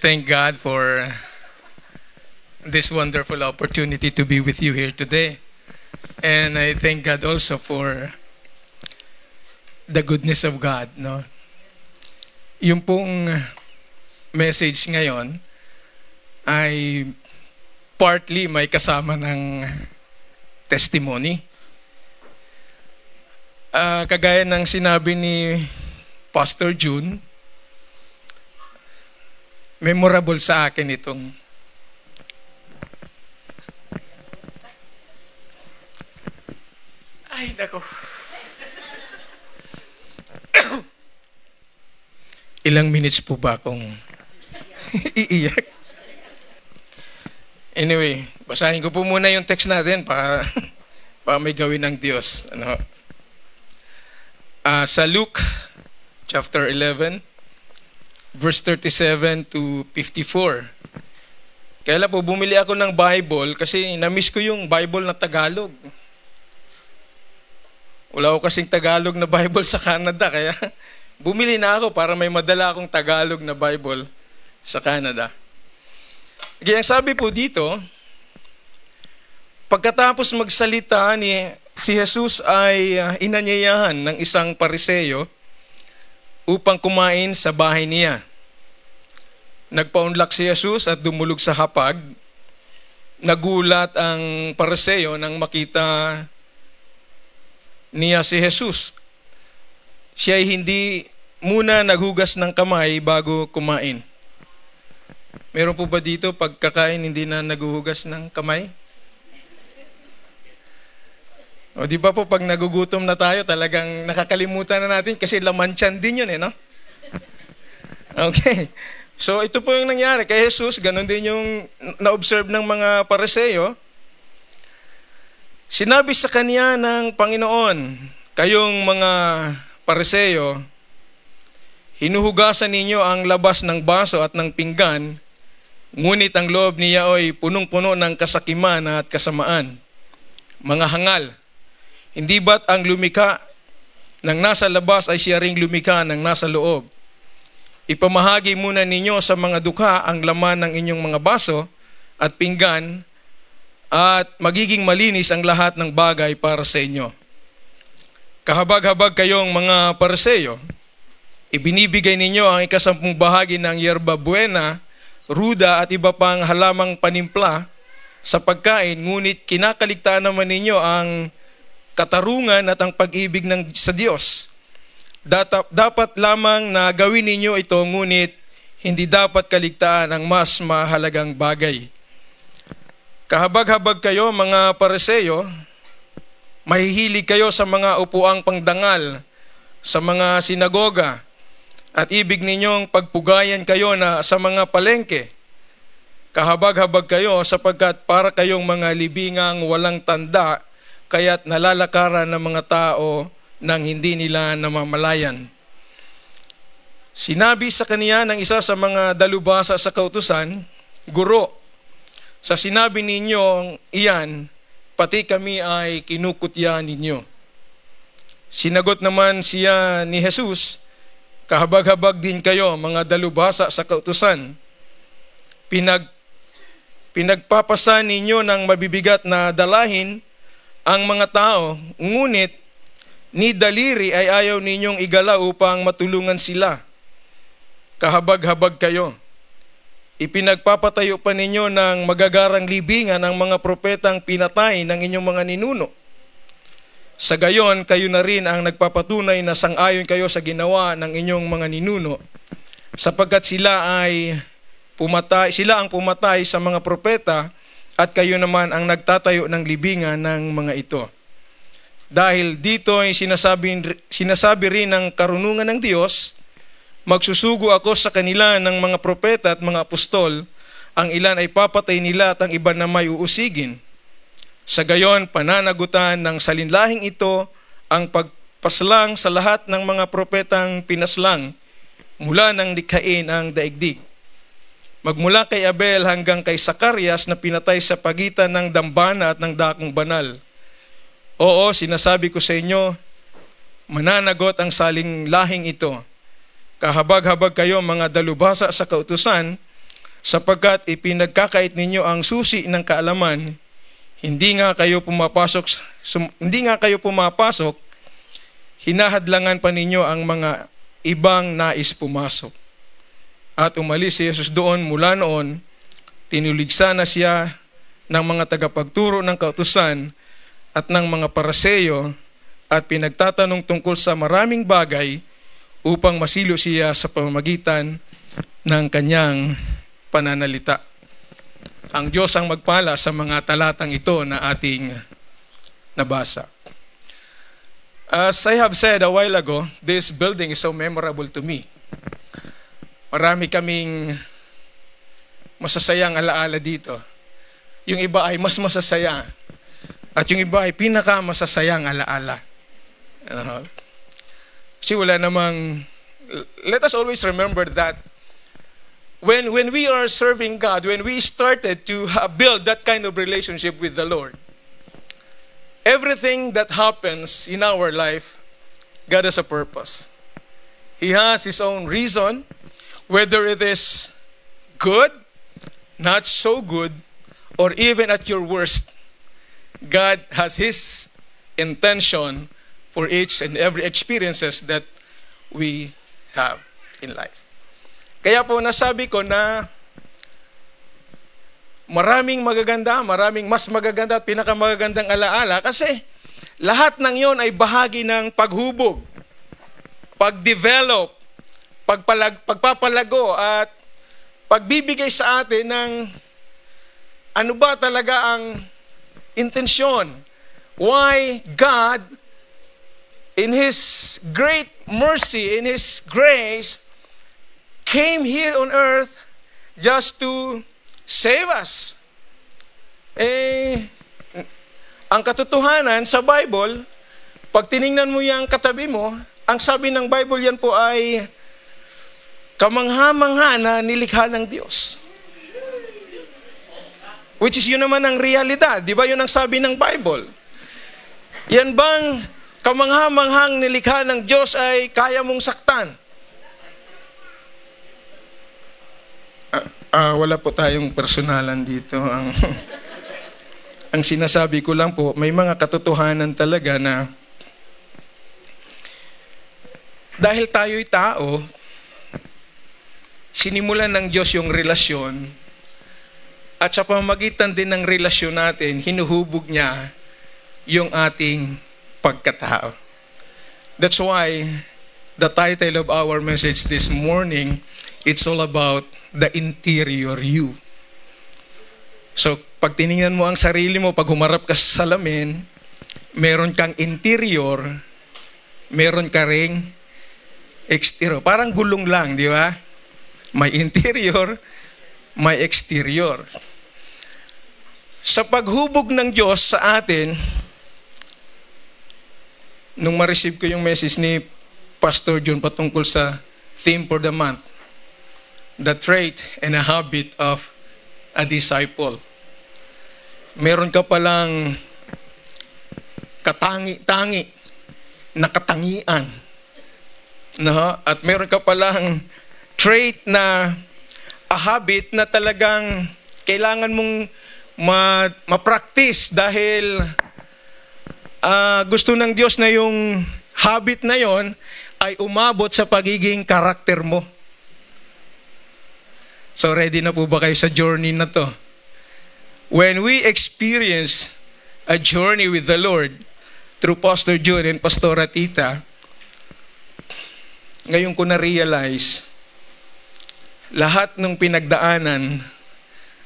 thank God for this wonderful opportunity to be with you here today. And I thank God also for the goodness of God, no? Yung pong message ngayon ay partly may kasama ng testimony. Kagaya ng sinabi ni Pastor June, memorable sa akin itong ay nako. Ilang minutes po ba akong iiyak? Anyway, basahin ko po muna yung text natin para may gawin ng Diyos. Sa Luke chapter 11, verse 37 to 54. Kaya po bumili ako ng Bible kasi na-miss ko yung Bible na Tagalog. Wala ko kasing Tagalog na Bible sa Canada, kaya bumili na ako para may madala akong Tagalog na Bible sa Canada. Kaya ang sabi po dito, pagkatapos magsalita si Jesus ay inanyayahan ng isang Pariseo upang kumain sa bahay niya. Nagpaunlak si Jesus at dumulog sa hapag. Nagulat ang Pariseo nang makita niya si Jesus. Siya ay hindi muna naghugas ng kamay bago kumain. Meron po ba dito pagkakain hindi na naghuhugas ng kamay? O di ba po pag nagugutom na tayo talagang nakakalimutan na natin kasi laman tiyan din yun no? Okay. So ito po yung nangyari kay Jesus, ganun din yung na-observe ng mga Pariseo. Sinabi sa kanya ng Panginoon, kayong mga Pariseo, hinuhugasan ninyo ang labas ng baso at ng pinggan, ngunit ang loob niya ay punong-puno ng kasakiman at kasamaan. Mga hangal, hindi ba't ang lumikha ng nasa labas ay siya ring lumikha ng nasa loob? Ipamahagi muna ninyo sa mga dukha ang laman ng inyong mga baso at pinggan, at magiging malinis ang lahat ng bagay para sa inyo. Kahabag-habag kayong mga Pariseo, ibinibigay ninyo ang 10 bahagi ng yerba buena, ruda at iba pang halamang panimpla sa pagkain, ngunit kinakaligtaan naman ninyo ang katarungan at ang pag-ibig sa Diyos. Dapat lamang na gawin ninyo ito, ngunit hindi dapat kaligtaan ang mas mahalagang bagay. Kahabag-habag kayo mga Pariseo, mahihilig kayo sa mga upuang pangdangal sa mga sinagoga at ibig ninyong pagpugayan kayo na sa mga palengke. Kahabag-habag kayo sapagkat para kayong mga libingang walang tanda, kaya't nalalakaran ng mga tao nang hindi nila namamalayan. Sinabi sa kaniya ng isa sa mga dalubhasa sa kautusan, Guro, sa sinabi ninyo iyan, pati kami ay kinukutya ninyo. Sinagot naman siya ni Jesus, kahabag-habag din kayo mga dalubhasa sa kautusan. Pinagpapasan ninyo ng mabibigat na dalahin ang mga tao, ngunit ni daliri ay ayaw ninyong igala upang matulungan sila. Kahabag-habag kayo. Ipinagpapatayo pa ninyo ng magagarang libingan ang mga propetang pinatay ng inyong mga ninuno. Sa gayon, kayo na rin ang nagpapatunay na sang-ayon kayo sa ginawa ng inyong mga ninuno, sapagkat sila ang pumatay sa mga propeta at kayo naman ang nagtatayo ng libingan ng mga ito. Dahil dito ay sinasabi rin ng karunungan ng Diyos, magsusugo ako sa kanila ng mga propeta at mga apostol, ang ilan ay papatay nila at ang iba na may uusigin. Sa gayon, pananagutan ng salinlahing ito ang pagpaslang sa lahat ng mga propetang pinaslang mula nang likhain ang daigdig. Magmula kay Abel hanggang kay Zacarias na pinatay sa pagitan ng dambana at ng dakong banal. Oo, sinasabi ko sa inyo, mananagot ang salinlahing ito. Kahabag-habag kayo mga dalubhasa sa kautusan, sapagkat ipinagkakait ninyo ang susi ng kaalaman, hindi nga kayo pumapasok, hinahadlangan pa ninyo ang mga ibang nais pumasok. At umalis si Jesus doon. Mula noon, tinuligsa na siya ng mga tagapagturo ng kautusan at ng mga Paraseyo at pinagtatanong tungkol sa maraming bagay upang masilo siya sa pamamagitan ng kanyang pananalita. Ang Diyos ang magpala sa mga talatang ito na ating nabasa. As I have said a while ago, this building is so memorable to me. Marami kaming masasayang alaala dito. Yung iba ay mas masasaya. At yung iba ay pinakamasasayang alaala. Kasi wala namang... Let us always remember that when we are serving God, when we started to build that kind of relationship with the Lord, everything that happens in our life, God has a purpose. He has His own reason, whether it is good, not so good, or even at your worst. God has His intention for each and every experiences that we have in life. Kaya po nasabi ko na maraming mas magaganda at pinakamagagandang alaala kasi lahat ng yon ay bahagi ng paghubog, pagdevelop, pagpapalago at pagbibigay sa atin ng ano ba talaga ang intensyon. Why God, in His great mercy, in His grace, came here on earth just to save us. Ang katotohanan sa Bible, pag tiningnan mo yung katabi mo, ang sabi ng Bible yan po ay kamangha-mangha na nilikha ng Diyos. Which is yun naman ang realidad. Di ba yun ang sabi ng Bible? Yan bang kamangha-manghang nilikha ng Diyos ay kaya mong saktan? Wala po tayong personalan dito. Ang sinasabi ko lang po, may mga katotohanan talaga na dahil tayo'y tao, sinimulan ng Diyos yung relasyon at sa pamamagitan din ng relasyon natin, hinuhubog niya yung ating pagkatao. That's why the title of our message this morning, it's all about the interior you. So, pag tiningnan mo ang sarili mo, pag humarap ka sa salamin, meron kang interior, meron ka ring exterior. Parang gulong lang, di ba? May interior, may exterior. Sa paghubog ng Diyos sa atin, nung ma-receive ko yung message ni Pastor John patungkol sa theme for the month, the trait and a habit of a disciple. Meron ka palang katangi-tangi na katangian. No? At meron ka palang trait na a habit na talagang kailangan mong ma-practice dahil gusto ng Diyos na yung habit na yon ay umabot sa pagiging karakter mo. So ready na po ba kayo sa journey na to? When we experience a journey with the Lord through Pastor John and Pastora Tita, ngayon ko na-realize, lahat ng pinagdaanan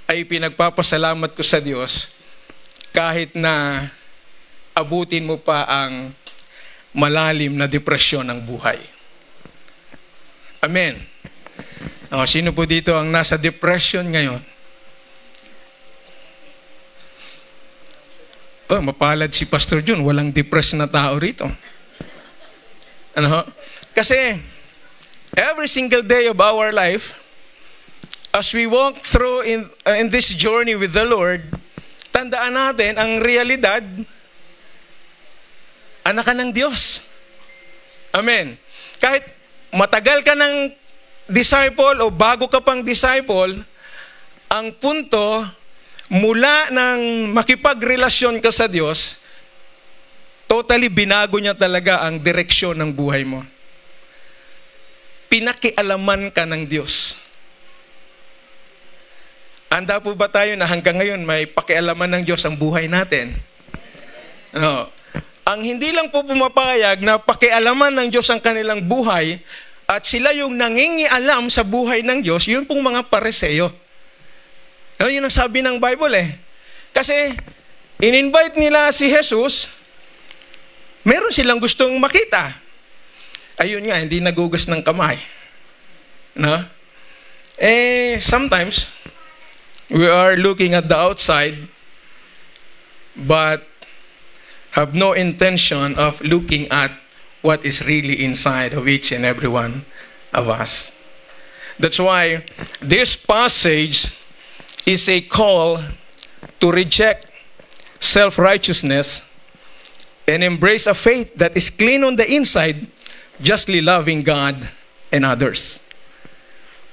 ay pinagpapasalamat ko sa Diyos kahit na abutin mo pa ang malalim na depresyon ng buhay. Amen. Sino po dito ang nasa depression ngayon? Mapalad si Pastor John, walang depressed na tao rito. Kasi every single day of our life, as we walk through in this journey with the Lord, tandaan natin ang realidad, anak ka ng Diyos. Amen. Kahit matagal ka ng disciple o bago ka pang disciple, Ang punto, mula nang makipagrelasyon ka sa Diyos, totally binago niya talaga ang direksyon ng buhay mo. Pinakialaman ka ng Diyos. Handa po ba tayo na hanggang ngayon may pakialaman ng Diyos ang buhay natin? No. Ang hindi lang po pumapayag na pakialaman ng Diyos ang kanilang buhay at sila yung nangingialam sa buhay ng Diyos, yun pong mga Pariseo. Ano yun ang sabi ng Bible Kasi in-invite nila si Jesus, meron silang gustong makita. Ayun nga, hindi nagugas ng kamay. No? Sometimes, we are looking at the outside, but have no intention of looking at what is really inside of each and every one of us. That's why this passage is a call to reject self-righteousness and embrace a faith that is clean on the inside, justly loving God and others.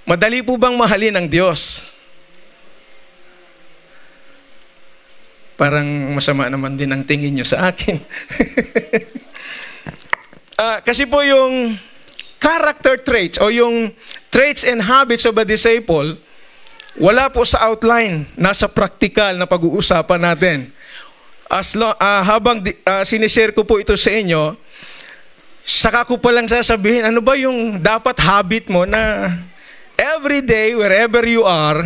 Madali po bang mahalin ang Diyos? Parang masama naman din ang tingin nyo sa akin. Kasi po yung character traits o yung traits and habits of a disciple, wala po sa outline, nasa practical na pag-uusapan natin. Habang sinishare ko po ito sa inyo, saka ko palang sasabihin, ano ba yung dapat habit mo na every day, wherever you are,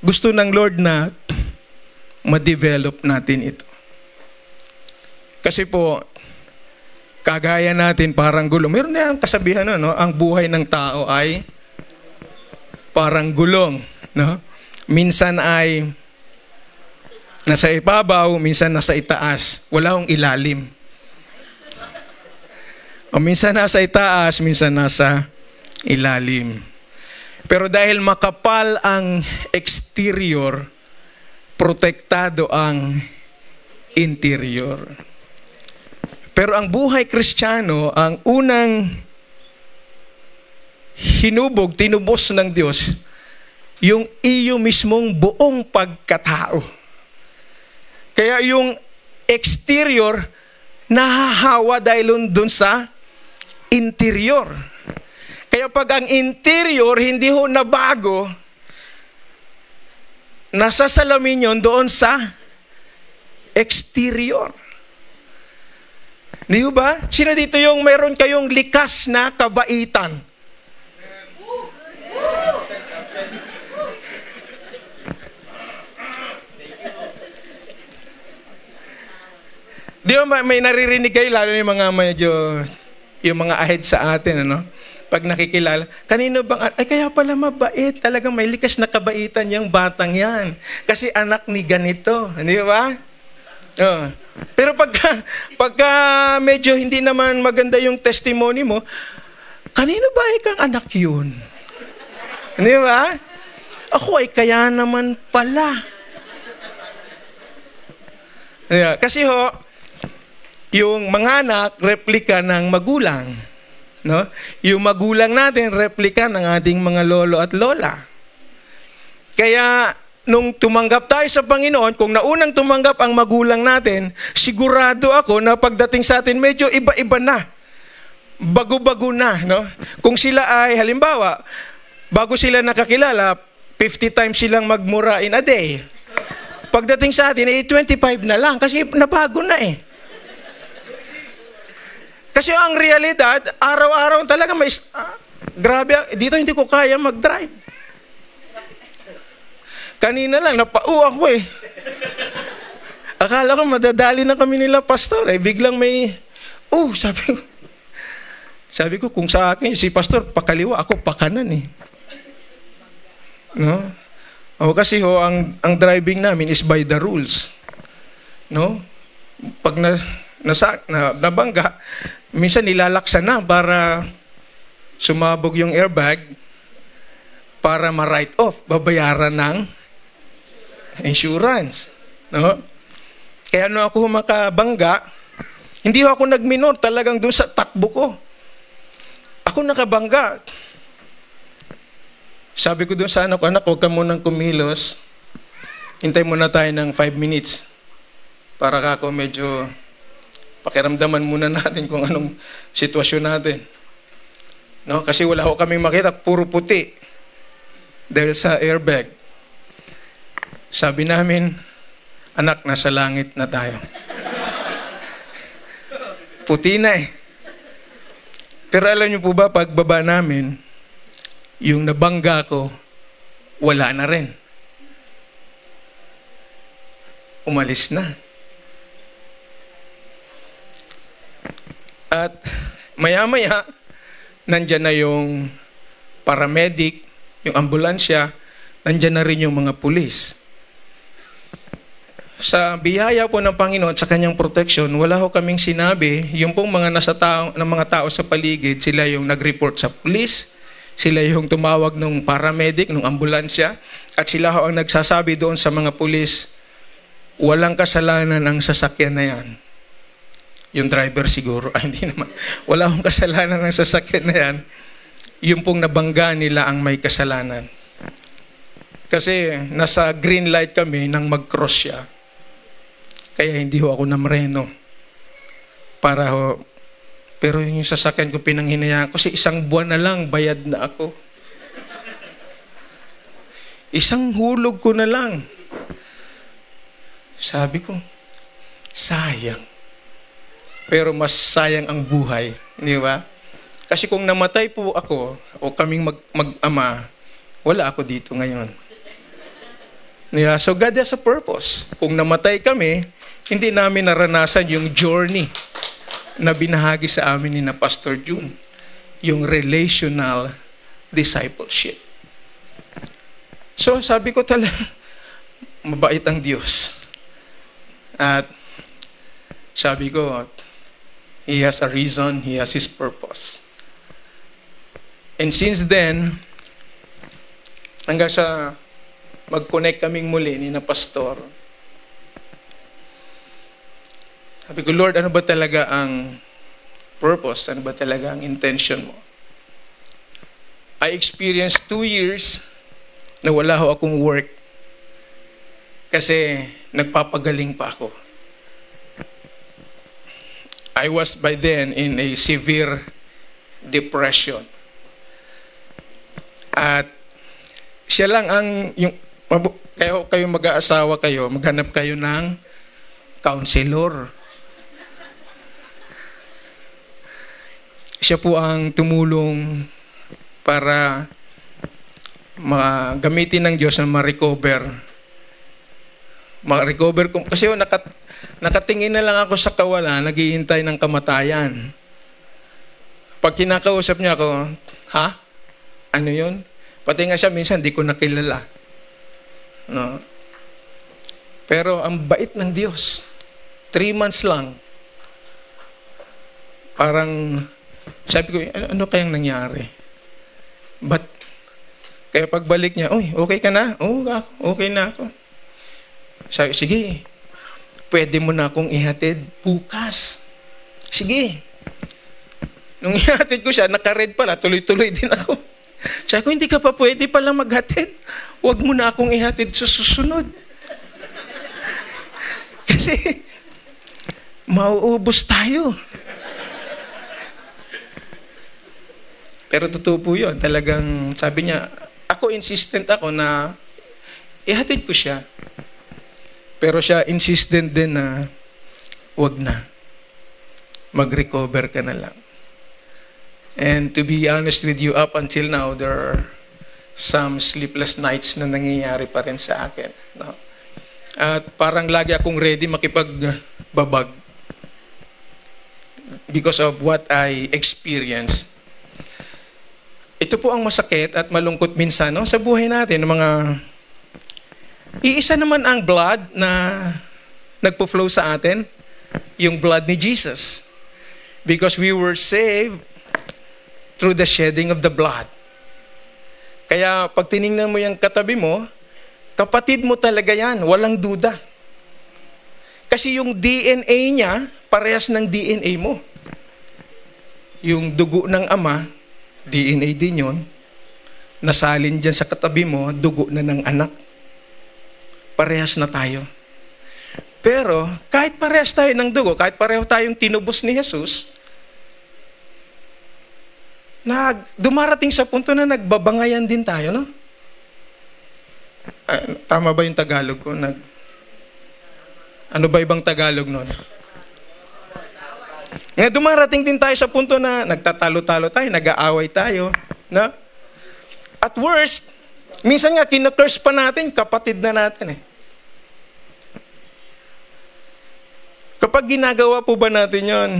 gusto ng Lord na ma-develop natin ito. Kasi po, kagaya natin parang gulong. Meron na yung kasabihan, no? Ang buhay ng tao ay parang gulong. No? Minsan ay nasa ibabaw, minsan nasa itaas. Wala akong ilalim. O minsan nasa itaas, minsan nasa ilalim. Pero dahil makapal ang exterior, protektado ang interior. Pero ang buhay Kristiyano, ang unang hinubog, tinubos ng Diyos, yung iyo mismong buong pagkatao. Kaya yung exterior, nahahawa dahil dun sa interior. Kaya pag ang interior hindi ho nabago, nasa salamin yun doon sa exterior. Di ba? Sino dito yung mayroon kayong likas na kabaitan? Di ba may naririnig kayo, lalo yung mga medyo, yung mga ahead sa atin, ano? Pag nakikilala, kanino bang, ay kaya pala mabait, talagang may likas na kabaitan yung batang yan. Kasi anak ni ganito, di ba? Oh. Pero pagka medyo hindi naman maganda yung testimony mo, kanino ba ikang anak yun? Di ba? Ako ay kaya naman pala. Yeah. Kasi yung mga anak, replika ng magulang. No? Yung magulang natin, replika ng ating mga lolo at lola. Kaya, nung tumanggap tayo sa Panginoon, kung naunang tumanggap ang magulang natin, sigurado ako na pagdating sa atin, medyo iba-iba na. Bago-bago na. No? Kung sila ay, halimbawa, bago sila nakakilala, 50 times silang magmura in a day. Pagdating sa atin, 25 na lang kasi nabago na Kasi ang realidad, araw-araw talaga may... grabe, dito hindi ko kaya mag-drive. Kanina lang, napauw ako Akala ko madadali na kami nila, pastor. Biglang may... sabi ko, kung sa akin, si pastor, pakaliwa, ako pakanan No? Kasi ang driving namin is by the rules. No? Pag nabangga, minsan nilalaksan na para sumabog yung airbag para ma-write off, babayaran ng insurance. No? Kaya ako makabangga, hindi ako nagminor talagang doon sa takbo ko. Ako nakabangga. Sabi ko doon sa anak ko, anak, huwag ka munang kumilos. Hintay muna tayo ng 5 minutes. Para kako medyo pakiramdaman muna natin kung anong sitwasyon natin. No? Kasi wala ko kaming makita, puro puti. Dahil sa airbag. Sabi namin, anak, nasa langit na tayo. Puti na eh. Pero alam niyo po ba, pagbaba namin, yung nabangga ko, wala na rin. Umalis na. At maya-maya, nandyan na yung paramedic, yung ambulansya, nandyan na rin yung mga pulis. Sa biyaya po ng Panginoon, sa kanyang protection, wala ho kaming sinabi, yung pong mga mga tao sa paligid, sila yung nag-report sa pulis, sila yung tumawag ng paramedic, ng ambulansya, at sila ho ang nagsasabi doon sa mga pulis, walang kasalanan ang sasakyan na yan. Yung driver siguro, hindi naman. Wala akong kasalanan ang sasakyan na yan. Yung pong nabangga nila ang may kasalanan. Kasi nasa green light kami nang mag-cross siya. Kaya hindi ho ako namreno. Para ho, pero yung sasakyan ko pinanghinayaan, kasi 1 buwan na lang, bayad na ako. 1 hulog ko na lang. Sabi ko, sayang. Pero mas sayang ang buhay. Di ba? Kasi kung namatay po ako, o kaming mag-ama, wala ako dito ngayon. Yeah, so God has a purpose. Kung namatay kami, hindi namin naranasan yung journey na binahagi sa amin ni na Pastor June. Yung relational discipleship. So sabi ko talaga, mabait ang Diyos. At sabi ko, He has a reason, He has His purpose. And since then, hanggang sa mag-connect kaming muli ni na Pastor, sabi ko, Lord, ano ba talaga ang purpose? Ano ba talaga ang intention mo? I experienced 2 years na wala ho akong work kasi nagpapagaling pa ako. I was by then in a severe depression. At siya lang ang, kayo mag-aasawa kayo, maghanap kayo ng counselor. Siya po ang tumulong para gamitin ng Diyos na ma-recover. Ma-recover ko. Kasi nakatingin na lang ako sa kawalan, naghihintay ng kamatayan. Pag kinakausap niya ako, ha? Ano yun? Pati nga siya, minsan di ko nakilala. No? Pero ang bait ng Diyos. 3 months lang. Parang, sabi ko, ano kayang nangyari? Kaya pagbalik niya, uy, okay ka na? Oo, okay na ako. Sabi, sige, pwede mo na akong ihatid bukas. Sige. Nung ihatid ko siya, naka-red pala, tuloy-tuloy din ako. Sabi ko, hindi ka pa pwede pala maghatid. Huwag mo na akong ihatid sa susunod. Kasi, mauubos tayo. Pero totoo po yun. Talagang, sabi niya, ako insistent ako na ihatid ko siya. Pero siya insistent din na wag na. Mag-recover ka na lang. And to be honest with you, up until now, there are some sleepless nights na nangyayari pa rin sa akin. No? At parang lagi akong ready makipagbabag because of what I experienced. Ito po ang masakit at malungkot minsan, no, sa buhay natin. Iisa naman ang blood na nagpo-flow sa atin, yung blood ni Jesus. Because we were saved through the shedding of the blood. Kaya pag tiningnan mo yung katabi mo, kapatid mo talaga yan, walang duda. Kasi yung DNA niya, parehas ng DNA mo. Yung dugo ng ama, DNA din yun. nasalin dyan sa katabi mo, dugo na ng anak. Parehas na tayo. Pero, kahit parehas tayo ng dugo, kahit pareho tayong tinubos ni Jesus, dumarating sa punto na nagbabangayan din tayo, no? Tama ba yung Tagalog ko? Ano ba ibang Tagalog nun? Nga dumarating din tayo sa punto na nagtatalo-talo tayo, nag-aaway tayo, no? At worst, minsan nga kinakurse pa natin, kapatid na natin eh. Kapag ginagawa po ba natin yon,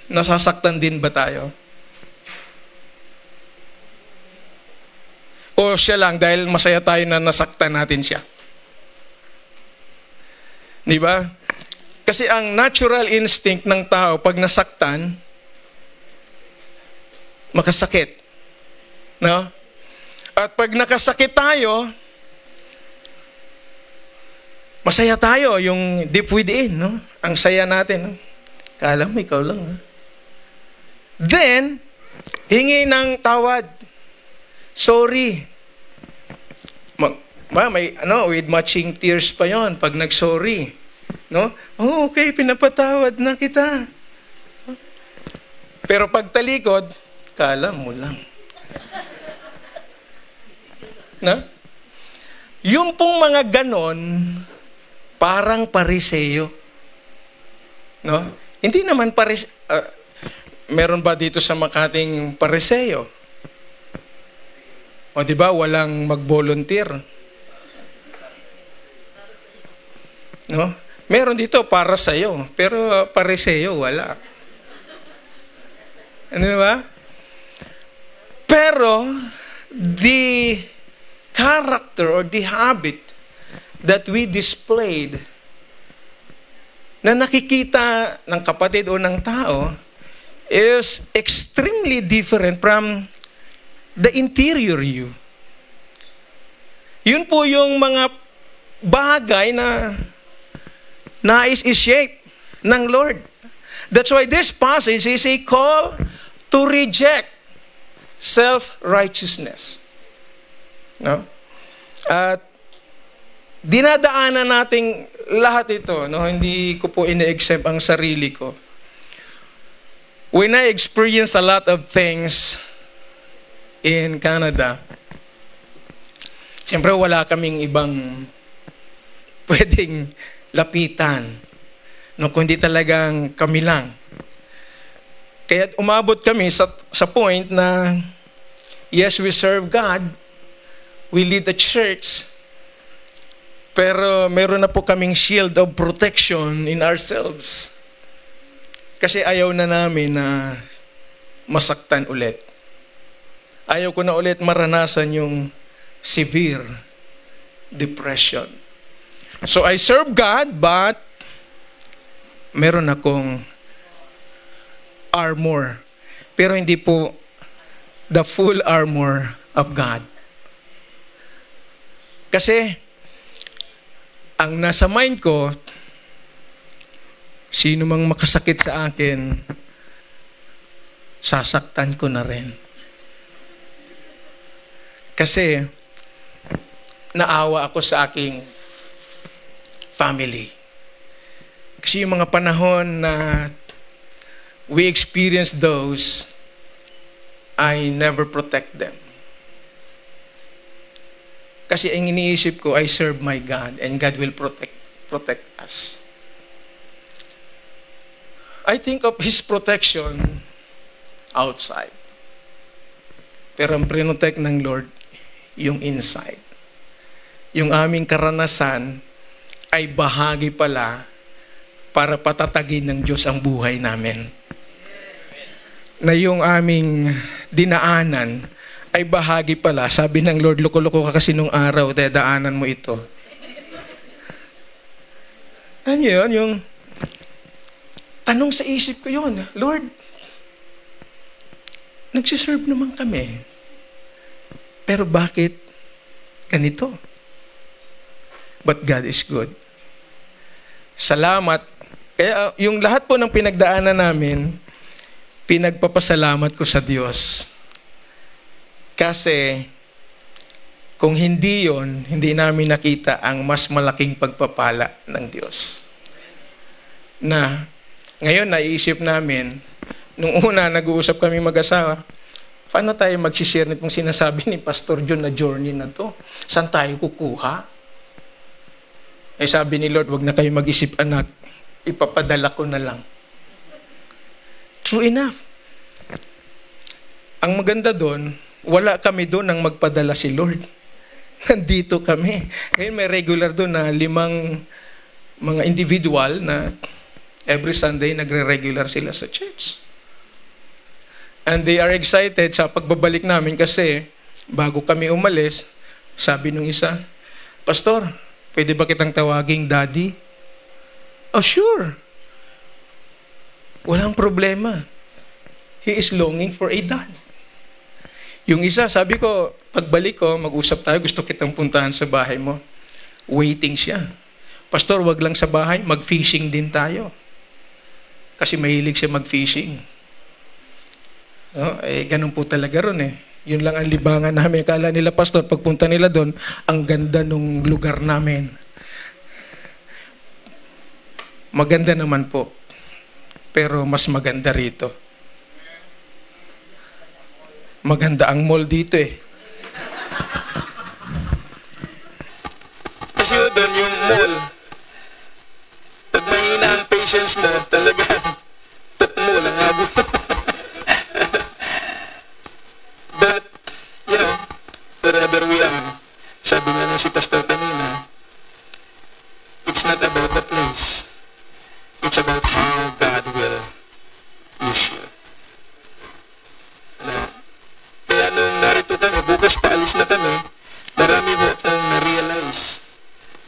nasasaktan din ba tayo? O siya lang dahil masaya tayo na nasaktan natin siya? Di ba? Kasi ang natural instinct ng tao pag nasaktan, makasakit. No? At pag nakasakit tayo, masaya tayo, yung deep within, no? Ang saya natin, no? Kala mo, ikaw lang, ha? Then, hingi ng tawad. Sorry. With matching tears pa yon pag nag-sorry. No? Oh, okay, pinapatawad na kita. Pero pag talikod, kala mo lang. No? Yung pong mga ganon, parang pariseyo. No? Hindi naman meron ba dito sa Makating pariseyo? O di ba walang mag-volunteer? No? Meron dito para sa iyo, pero pariseyo wala. Ano ba? Pero the character or the habit that we displayed na nakikita ng kapatid o ng tao is extremely different from the interior you. Yun po yung mga bagay na nais i-shape ng Lord. That's why this passage is a call to reject self-righteousness. No? At dinadaanan nating lahat ito, no? Hindi ko po ina-exempt ang sarili ko. When I experience a lot of things in Canada, siyempre wala kaming ibang pwedeng lapitan, no? Kundi talagang kami lang. Kaya umabot kami sa point na yes, we serve God, we lead the church, pero meron na po kaming shield of protection in ourselves. Kasi ayaw na namin na masaktan ulit. Ayaw ko na ulit maranasan yung severe depression. So I serve God, but meron akong armor. Pero hindi po the full armor of God. Kasi ang nasa mind ko, sino mang makasakit sa akin, sasaktan ko na rin. Kasi naawa ako sa aking family. Kasi yung mga panahon na we experience those, I never protect them. Kasi ang iniisip ko, I serve my God and God will protect us. I think of His protection outside. Pero ang protect ng Lord, yung inside. Yung aming karanasan ay bahagi pala para patatagin ng Diyos ang buhay namin. Na yung aming dinaanan ay bahagi pala. Sabi ng Lord, loko-loko ka kasi nung araw, dadaanan mo ito. Ano yun? Yung tanong sa isip ko yun, Lord, nagsiserve naman kami. Pero bakit ganito? But God is good. Salamat. Kaya yung lahat po ng pinagdaanan namin, pinagpapasalamat ko sa Diyos. Kasi Kung hindi yon, hindi namin nakita ang mas malaking pagpapala ng Diyos. Na ngayon naiisip namin, nung una nag-uusap kami mag-asawa, paano tayo mag-share nitong sinasabi ni Pastor John na journey na to? Saan tayo kukuha? Eh sabi ni Lord, wag na kayo mag-isip anak, ipapadala ko na lang. True enough. Ang maganda doon, wala kami doon nang magpadala si Lord. Nandito kami. Ngayon may regular doon na 5 mga individual na every Sunday nagre-regular sila sa church. And they are excited sa pagbabalik namin kasi bago kami umalis, sabi nung isa, Pastor, pwede ba kitang tawaging daddy? Oh, sure. Walang problema. He is longing for a dad. Yung isa, sabi ko, pagbalik ko, mag-usap tayo, gusto kitang puntahan sa bahay mo. Waiting siya. Pastor, wag lang sa bahay, mag-fishing din tayo. Kasi mahilig siya mag-fishing. No? Eh, ganun po talaga ron eh. Yun lang ang libangan namin. Kala nila, Pastor, pagpunta nila doon, ang ganda nung lugar namin. Maganda naman po. Pero mas maganda rito. Maganda ang mall dito eh. Kasi doon yung mall, pag mahina ang patience mo, talaga, mo lang abo. But, you know, wherever we are, sabi nga ng si Pastor kanina, it's not about the place. It's about how God will use you. Kaya nung narito kami, bukas paalis na kami, marami mo akong na-realize.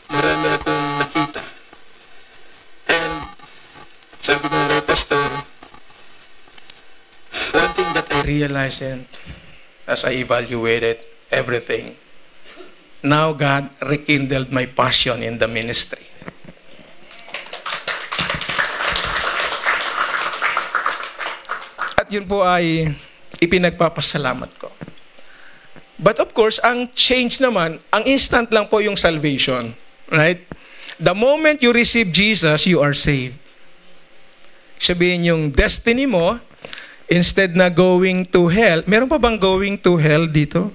Marami akong nakita. And sabi ko nga, Pastor, one thing that I realized and as I evaluated everything, now God rekindled my passion in the ministry. At yun po ay ipinagpapasalamat ko. But of course, ang change naman, ang instant lang po yung salvation. Right? The moment you receive Jesus, you are saved. Sabihin yung destiny mo, instead na going to hell, meron pa bang going to hell dito?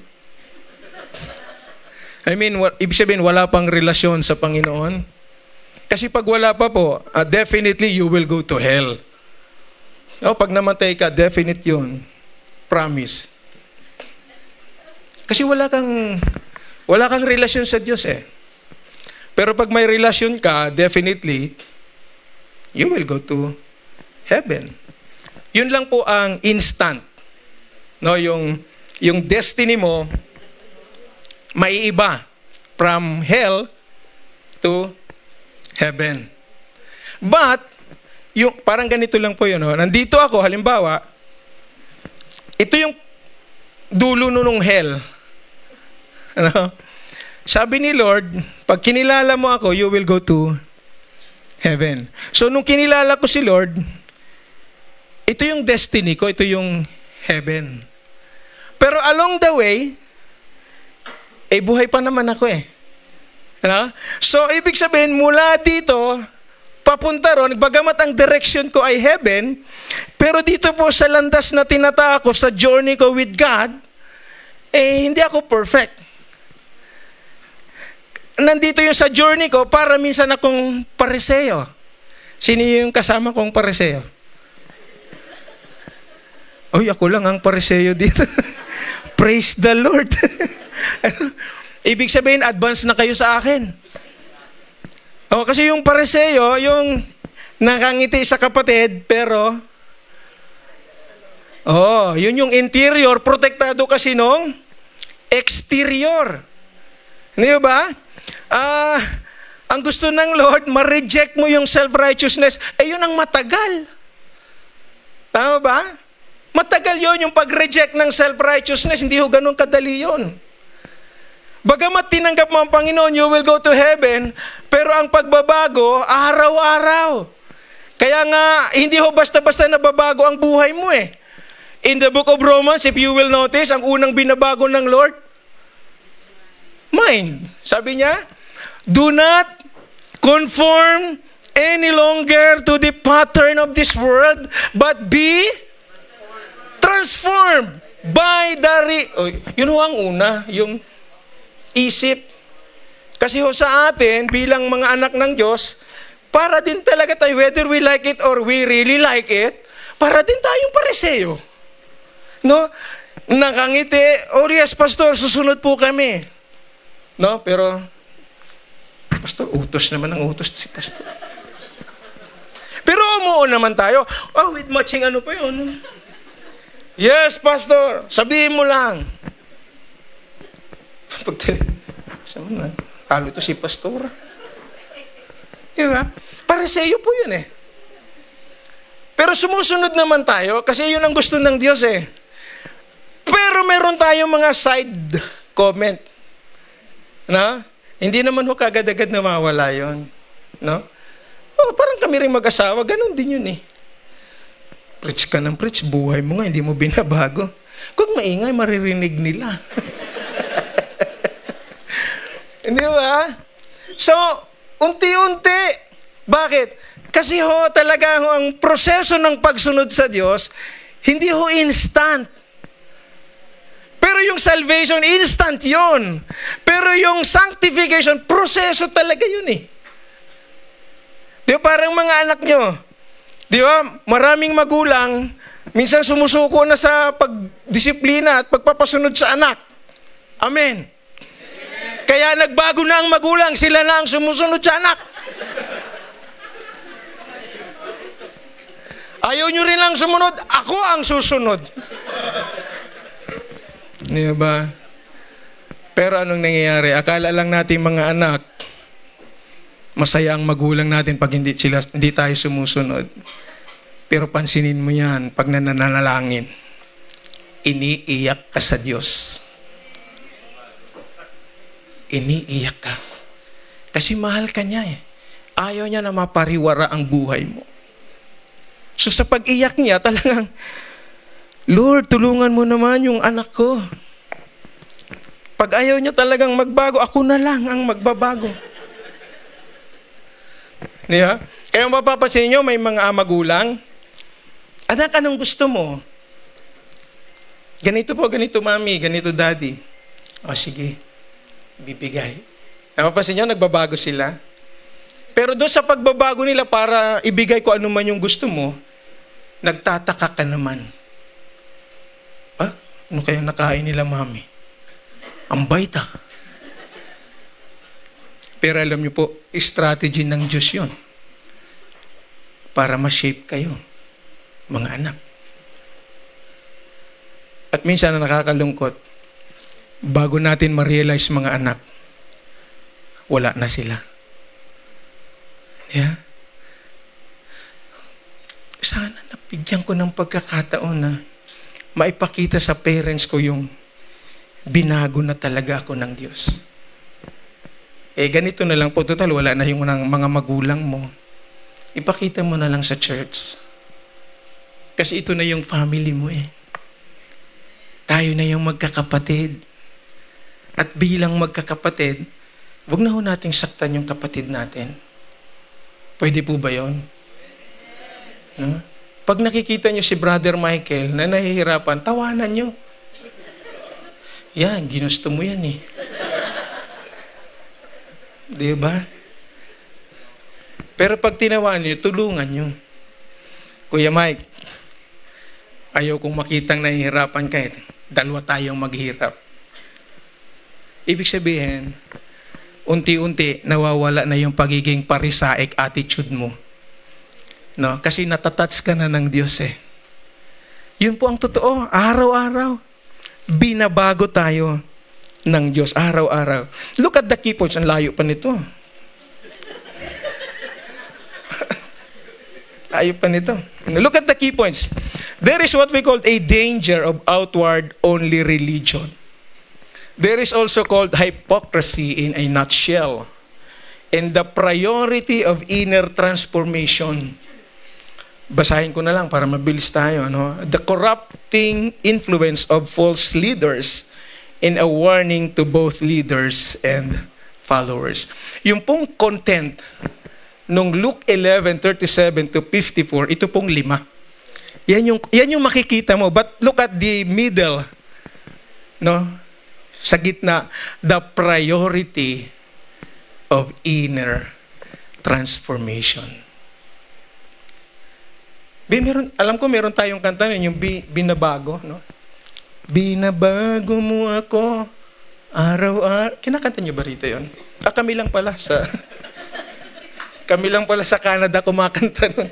I mean, ibig sabihin, wala pang relasyon sa Panginoon. Kasi pag wala pa po, definitely you will go to hell. O, pag namatay ka, definite yun. Promise. Kasi wala kang relasyon sa Diyos eh. Pero pag may relasyon ka, definitely, you will go to heaven. Yun lang po ang instant. No, yung destiny mo, maiiba from hell to heaven. But, parang ganito lang po yun. No? Nandito ako, halimbawa, ito yung dulo nung hell. Ano? Sabi ni Lord, pag kinilala mo ako, you will go to heaven. So, nung kinilala ko si Lord, ito yung destiny ko, ito yung heaven. Pero along the way, buhay pa naman ako eh. Ano? So, ibig sabihin, mula dito, papunta ron, bagamat ang direction ko ay heaven, pero dito po sa landas na tinatako, sa journey ko with God, hindi ako perfect. Nandito yung sa journey ko, para minsan akong pariseo. Sino yung kasama kong pariseo? Uy, ako lang ang pariseo dito. Praise the Lord. Ibig sabihin, advance na kayo sa akin. Kasi yung pariseo, yung nakangiti sa kapatid, pero, yun yung interior, protektado kasi nung exterior. Hindi ba? Ang gusto ng Lord, ma-reject mo yung self-righteousness, yun ang matagal. Tama ba? Matagal yun, yung pag-reject ng self-righteousness, hindi ho ganun kadali yun. Bagamat tinanggap mo ang Panginoon, you will go to heaven, pero ang pagbabago, araw-araw. Kaya nga, hindi ho basta-basta nababago ang buhay mo eh. In the book of Romans, if you will notice, ang unang binabago ng Lord, mind. Sabi niya, do not conform any longer to the pattern of this world, but be transformed by the yun ho ang una, yung isip. Kasi ho sa atin, bilang mga anak ng Diyos, para din talaga tayo, whether we like it or we really like it, para din tayong pariseo. No? Nakangiti, oh yes, pastor, susunod po kami. No? Pero, pastor, utos naman ang utos si pastor. Pero umuo naman tayo. Oh, with matching ano pa yun? Yes, pastor, sabihin mo lang. Halo to si pastor. Diba? Pariseo po yun eh. Pero sumusunod naman tayo kasi yun ang gusto ng Diyos eh. Pero meron tayong mga side comment. No? Hindi naman ho kagad-agad na mawala yun. No? Oh, parang kami rin mag-asawa, ganun din yun eh. Preach ka ng preach, buhay mo nga, hindi mo binabago. Kung maingay, maririnig nila. Hindi ba? So, unti-unti. Bakit? Kasi ho, talaga ho, ang proseso ng pagsunod sa Diyos, hindi ho instant. Pero yung salvation, instant yun. Pero yung sanctification, proseso talaga yun eh. Di ba, parang mga anak nyo, di ba, maraming magulang, minsan sumusuko na sa pagdisiplina at pagpapasunod sa anak. Amen. Kaya nagbago na ang magulang, sila na ang sumusunod sa anak. Ayaw nyo rin lang sumunod, ako ang susunod. Di ba? Pero anong nangyayari? Akala lang natin mga anak, masaya ang magulang natin pag hindi tayo sumusunod. Pero pansinin mo yan, pag nananalangin, iniiyak ka sa Diyos. Iniiyak ka. Kasi mahal ka niya eh. Ayaw niya na mapariwara ang buhay mo. So sa pag-iyak niya, talagang, Lord, tulungan mo naman yung anak ko. Pag ayaw niya talagang magbago, ako na lang ang magbabago. Diba? Kaya mapapansin niyo, may mga magulang, anak, anong gusto mo? Ganito po, ganito mami, ganito daddy. O sige, bibigay. Napapansin niyo, nagbabago sila. Pero doon sa pagbabago nila para ibigay ko ano man yung gusto mo, nagtataka ka naman. Ah, ano kaya nakain nila mami? Ang bait ah. Pero alam niyo po, strategy ng Diyos yun. Para ma-shape kayo, mga anak. At minsan na nakakalungkot, bago natin ma-realize mga anak, wala na sila. Yeah? Sana nabigyan ko ng pagkakataon na maipakita sa parents ko yung binago na talaga ako ng Diyos. Eh, ganito na lang po. Total, wala na yung mga magulang mo. Ipakita mo na lang sa church. Kasi ito na yung family mo eh. Tayo na yung magkakapatid. At bilang magkakapatid, wag na ho nating saktan yung kapatid natin. Pwede po ba yun? No? Pag nakikita nyo si Brother Michael na nahihirapan, tawanan nyo. Yan, ginusto mo yan eh. Di ba? Pero pag tinawanan nyo, tulungan nyo. Kuya Mike, ayaw kong makitang nahihirapan ka eh. Dalawa tayong maghirap. Ibig sabihin, unti-unti nawawala na yung pagiging parisaik attitude mo. No? Kasi natatouch ka na ng Diyos eh. Yun po ang totoo. Araw-araw, binabago tayo ng Diyos. Araw-araw. Look at the key points. Ang layo pa nito. Layo pa nito. Look at the key points. There is what we call a danger of outward-only religion. There is also called hypocrisy in a nutshell. And the priority of inner transformation. Basahin ko na lang para mabilis tayo. No? The corrupting influence of false leaders and a warning to both leaders and followers. Yung pong content nung Luke 11:37 to 54, ito pong 5. Yan yung makikita mo. But look at the middle, no? Sa gitna, the priority of inner transformation. Alam ko meron tayong kanta nun, yung binabago, no? Binabago mo ako araw-araw. Kinakanta niyo ba rito yun? Kami lang pala sa Canada kumakanta nun.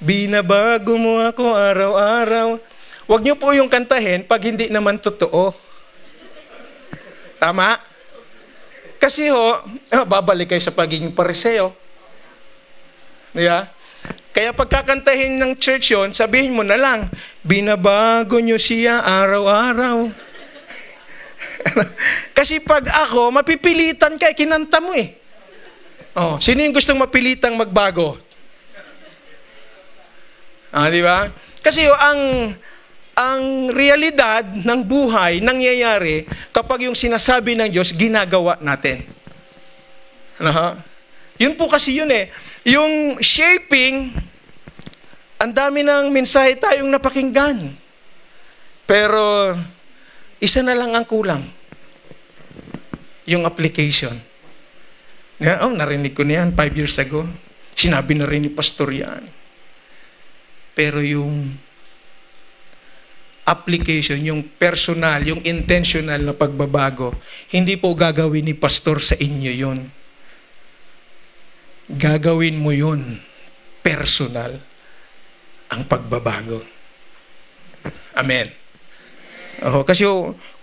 Binabago mo ako araw-araw. Huwag niyo po yung kantahin pag hindi naman totoo. Tama? Kasi babalik kayo sa pagiging pariseo. Diba? Kaya pagkakantahin ng church yon, sabihin mo na lang, binabago niyo siya araw-araw. Kasi pag ako, mapipilitan ka, kinanta mo eh. Sino yung gustong mapilitang magbago? Di ba? Kasi ang realidad ng buhay nangyayari kapag yung sinasabi ng Diyos, ginagawa natin. Yun po kasi yun eh. Yung shaping, ang dami ng mensahe tayong napakinggan. Pero, isa na lang ang kulang. Yung application. Narinig ko na yan 5 years ago. Sinabi na rin ni pastor yan. Pero yung application, yung personal, yung intentional na pagbabago, hindi po gagawin ni pastor sa inyo yun. Gagawin mo yun. Personal. Ang pagbabago. Amen. Kasi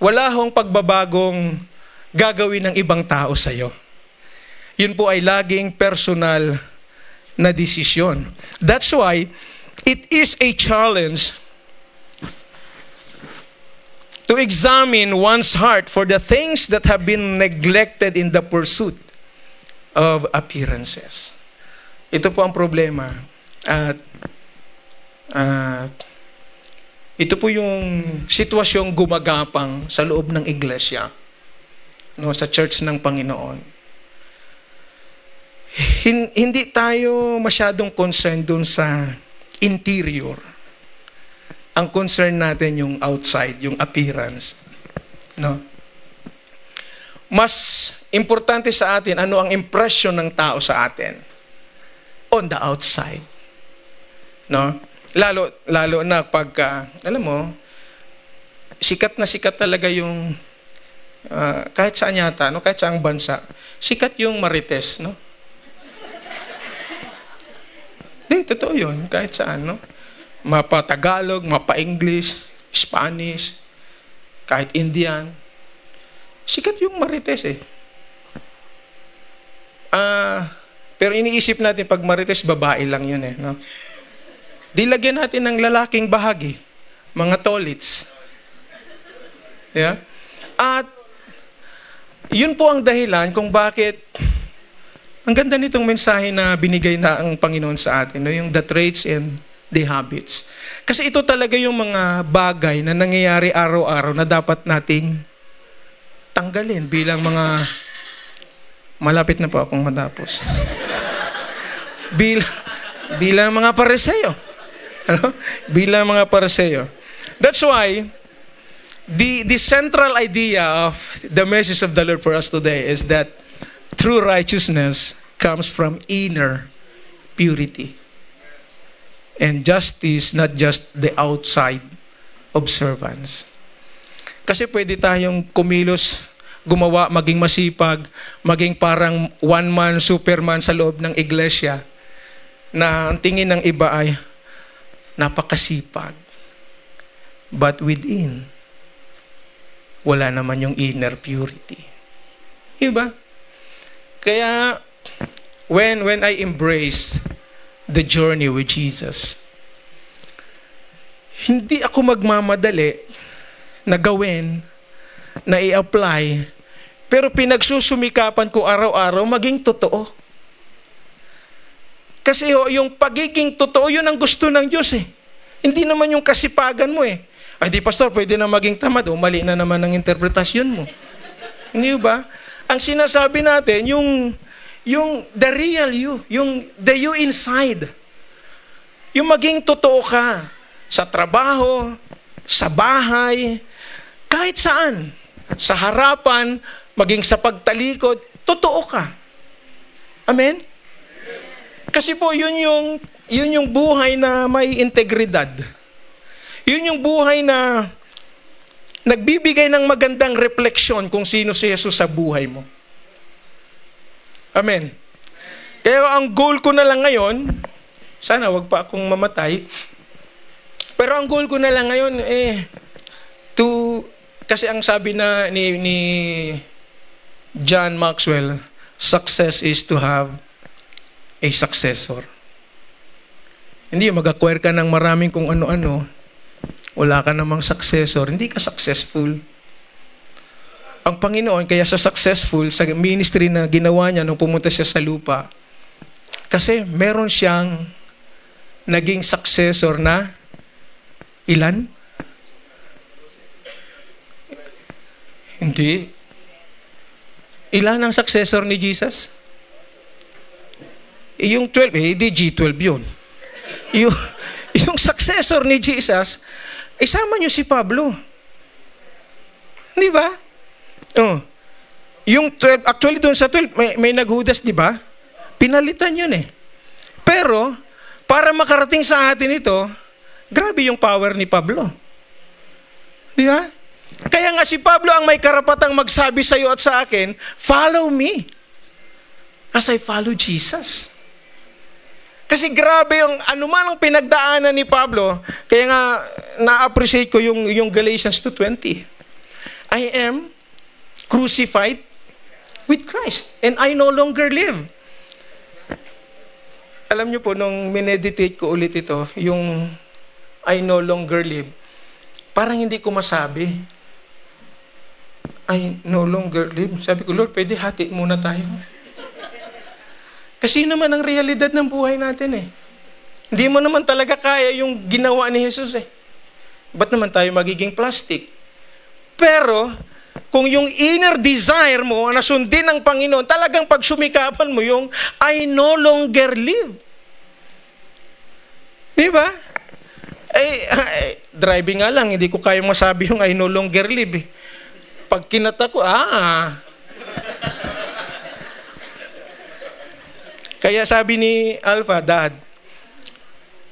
wala hong pagbabagong gagawin ng ibang tao sa'yo. Yun po ay laging personal na desisyon. That's why it is a challenge to examine one's heart for the things that have been neglected in the pursuit of appearances. Ito po ang problema. At ito po yung sitwasyong gumagapang sa loob ng iglesia, sa church ng Panginoon. Hindi tayo masyadong concerned dun sa interior. Ang concern natin yung outside, yung appearance. Mas importante sa atin, ano ang impression ng tao sa atin on the outside. Lalo na pagka, alam mo, sikat na sikat talaga yung, kahit saan yata, kahit saang bansa, sikat yung Marites, totoo yun, kahit saan, Mapa Tagalog, mapa English, Spanish, kahit Indian, sikat yung Marites eh. Pero iniisip natin, pag Marites, babae lang yun eh. Di lagyan natin ng lalaking bahagi, mga tolits. Yeah? At yun po ang dahilan kung bakit ang ganda nitong mensahe na binigay na ang Panginoon sa atin, yung the traits and the habits. Kasi ito talaga yung mga bagay na nangyayari araw-araw na dapat nating tanggalin bilang mga, malapit na po akong matapos. bilang mga pariseo. Bilang mga pariseo. That's why the central idea of the message of the Lord for us today is that true righteousness comes from inner purity. And justice, not just the outside observance. Kasi pwede tayong kumilos, gumawa, maging masipag, maging parang one-man, superman sa loob ng iglesia, na ang tingin ng iba ay napakasipag. But within, wala naman yung inner purity. Diba? Kaya, when I embraced the journey with Jesus, hindi ako magmamadali na gawin, na i-apply, pero pinagsusumikapan ko araw-araw maging totoo. Kasi yung pagiging totoo, yun ang gusto ng Diyos eh. Hindi naman yung kasipagan mo eh. Ay di pastor, pwede na maging tamad. O mali na naman ang interpretasyon mo. Hindi ba? Ang sinasabi natin, yung the real you, yung the you inside. Yung maging totoo ka sa trabaho, sa bahay, kahit saan. Sa harapan, maging sa pagtalikod, totoo ka. Amen? Kasi po, yun yung buhay na may integridad. Yun yung buhay na nagbibigay ng magandang refleksyon kung sino si Jesus sa buhay mo. Amen. Kaya ang goal ko na lang ngayon, sana wag pa akong mamatay, pero ang goal ko na lang ngayon, kasi ang sabi na ni John Maxwell, success is to have a successor. Hindi, mag-acquire ka ng maraming kung ano-ano, wala ka namang successor, hindi ka successful. Ang Panginoon, kaya sa successful, sa ministry na ginawa niya nung pumunta siya sa lupa, kasi meron siyang naging successor na ilan? Hindi. Ilan ang successor ni Jesus? Yung 12, hindi G12 yun. Yung successor ni Jesus, isama niyo si Pablo. Di ba? Oh. Yung 12, actually doon sa 12, may naghudas, di ba? Pinalitan yun eh. Pero, para makarating sa atin ito, grabe yung power ni Pablo. Di ba? Kaya nga si Pablo ang may karapatang magsabi sa iyo at sa akin, follow me as I follow Jesus. Kasi grabe yung anuman ang pinagdaanan ni Pablo, kaya nga na-appreciate ko yung Galatians 2:20. I am crucified with Christ and I no longer live. Alam niyo po, nung mineditate ko ulit ito, yung I no longer live, parang hindi ko masabi. I no longer live. Sabi ko, Lord, pwede hati muna tayo. Kasi naman ang realidad ng buhay natin eh. Hindi mo naman talaga kaya yung ginawa ni Jesus eh. Ba't naman tayo magiging plastic? Pero, kung yung inner desire mo na sundin ng Panginoon, talagang pagsumikapan mo yung I no longer live. Di ba? Driving nga lang, hindi ko kaya masabi yung I no longer live eh. Pag kinata ko, Kaya sabi ni Alpha, Dad,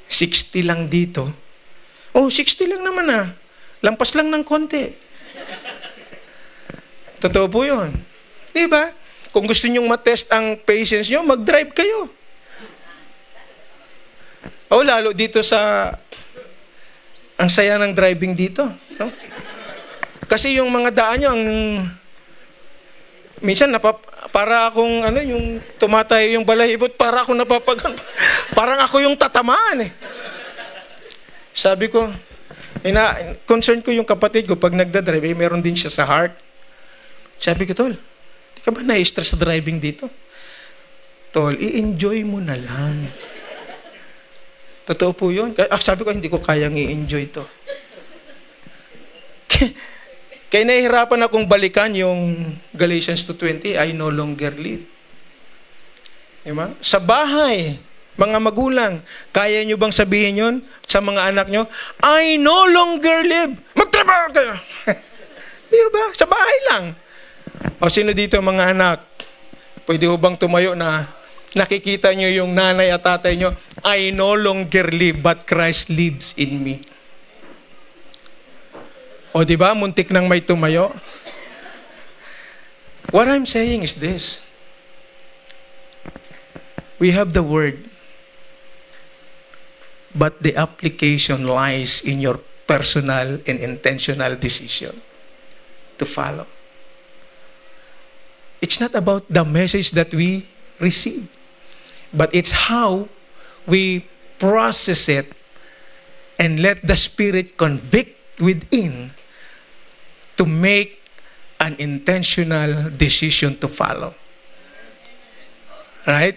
60 lang dito. Oh, 60 lang naman ah. Lampas lang ng konti. Totoo po yun. Diba? Kung gusto nyong matest ang patience nyo, mag-drive kayo. O lalo dito sa... Ang saya ng driving dito. No? Kasi yung mga daan nyo, minsan para akong yung tumatayo yung balahibot, para ako parang ako yung tatamaan eh. Sabi ko, concern ko yung kapatid ko pag nagdadrive, meron din siya sa heart. Sabi ko, Tol, di ka ba na-stress sa driving dito? Tol, i-enjoy mo na lang. Totoo po yun. Sabi ko, hindi ko kayang i-enjoy to. Kaya nahihirapan akong balikan yung Galatians 2:20, I no longer live. Diba? Sa bahay, mga magulang, kaya nyo bang sabihin yun sa mga anak nyo? I no longer live. Magtrabaho kayo. Diba? Sa bahay lang. O sino dito mga anak? Pwede ho bang tumayo na nakikita nyo yung nanay at tatay nyo? I no longer live, but Christ lives in me. O diba, muntik nang may tumayo? What I'm saying is this. We have the word, but the application lies in your personal and intentional decision to follow. It's not about the message that we receive, but it's how we process it and let the Spirit convict within to make an intentional decision to follow. Right?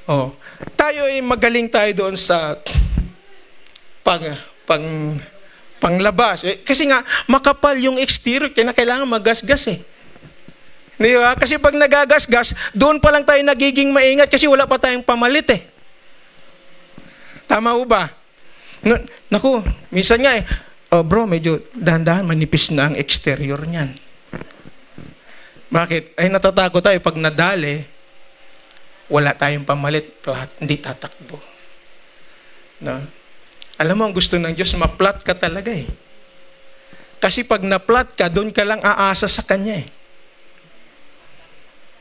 Oh, tayo ay magaling tayo doon sa Panglabas. Kasi nga, makapal yung exterior, kaya kailangan magasgas eh. Di ba? Kasi pag nagagasgas, doon pa lang tayo nagiging maingat kasi wala pa tayong pamalit eh. Tama ho ba? Naku, minsan nga eh, oh bro, medyo dahan-dahan, manipis na ang exterior niyan. Bakit? Ay natatakot tayo pag nadali, wala tayong pamalit, flat, hindi tatakbo. No? Alam mo, ang gusto ng Diyos, ma-flat ka talaga eh. Kasi pag na-flat ka, doon ka lang aasa sa Kanya eh.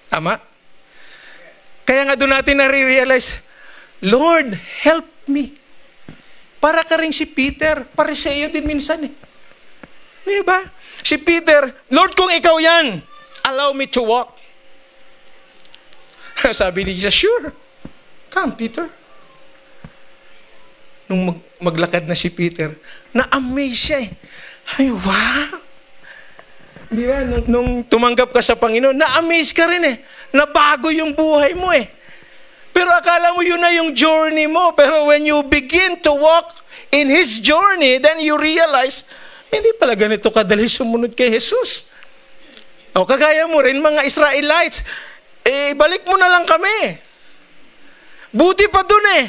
Tama? Kaya nga doon natin nare-realize, Lord, help me. Para ka rin si Peter, pariseo din minsan eh. Di ba? Si Peter, Lord, kung ikaw yan, allow me to walk. Sabi ni Jesus, sure. Come, Peter. Nung maglakad na si Peter, na-amaze siya eh. Ay, wow. Di ba? Nung tumanggap ka sa Panginoon, na-amaze ka rin eh. Nabago yung buhay mo eh. Pero akala mo yun na yung journey mo. Pero when you begin to walk in His journey, then you realize, hindi pala ganito kadali sumunod kay Jesus. O kagaya mo rin mga Israelites, balik mo na lang kami. Buti pa dun eh.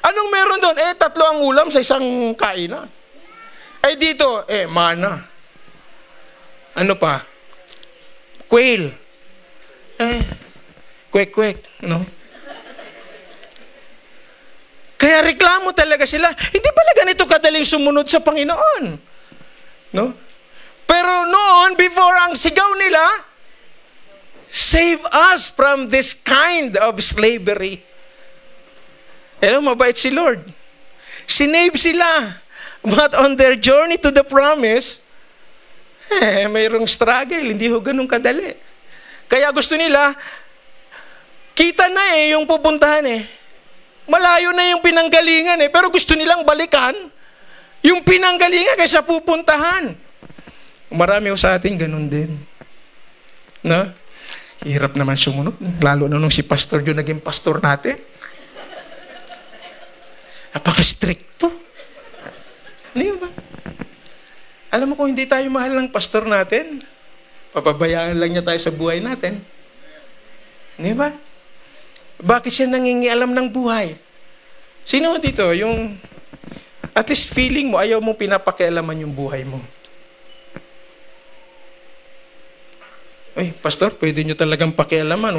Anong meron dun? 3 ang ulam sa isang kainan. Dito, mana. Ano pa? Quail. Kwek-kwek, no? Kaya reklamo talaga sila. Hindi pala ganito kadaling sumunod sa Panginoon. No? Pero noon, before ang sigaw nila, save us from this kind of slavery. Mabait si Lord. Sinave sila. But on their journey to the promise, mayroong struggle. Hindi ho ganun kadali. Kaya gusto nila, kita na yung pupuntahan Malayo na yung pinanggalingan pero gusto nilang balikan yung pinanggalingan kaysa pupuntahan. Marami sa atin ganun din. No? Hirap naman sumunod. Lalo na nung si Pastor John naging pastor natin. Napaka-stricto. Hindi ba? Alam mo kung hindi tayo mahal ng pastor natin, papabayaan lang niya tayo sa buhay natin. Hindi ba? Bakit siya nangingialam ng buhay? Sino dito yung at least feeling mo ayaw mong pinapakialaman yung buhay mo? Ay, pastor, pwede nyo talagang pakialaman.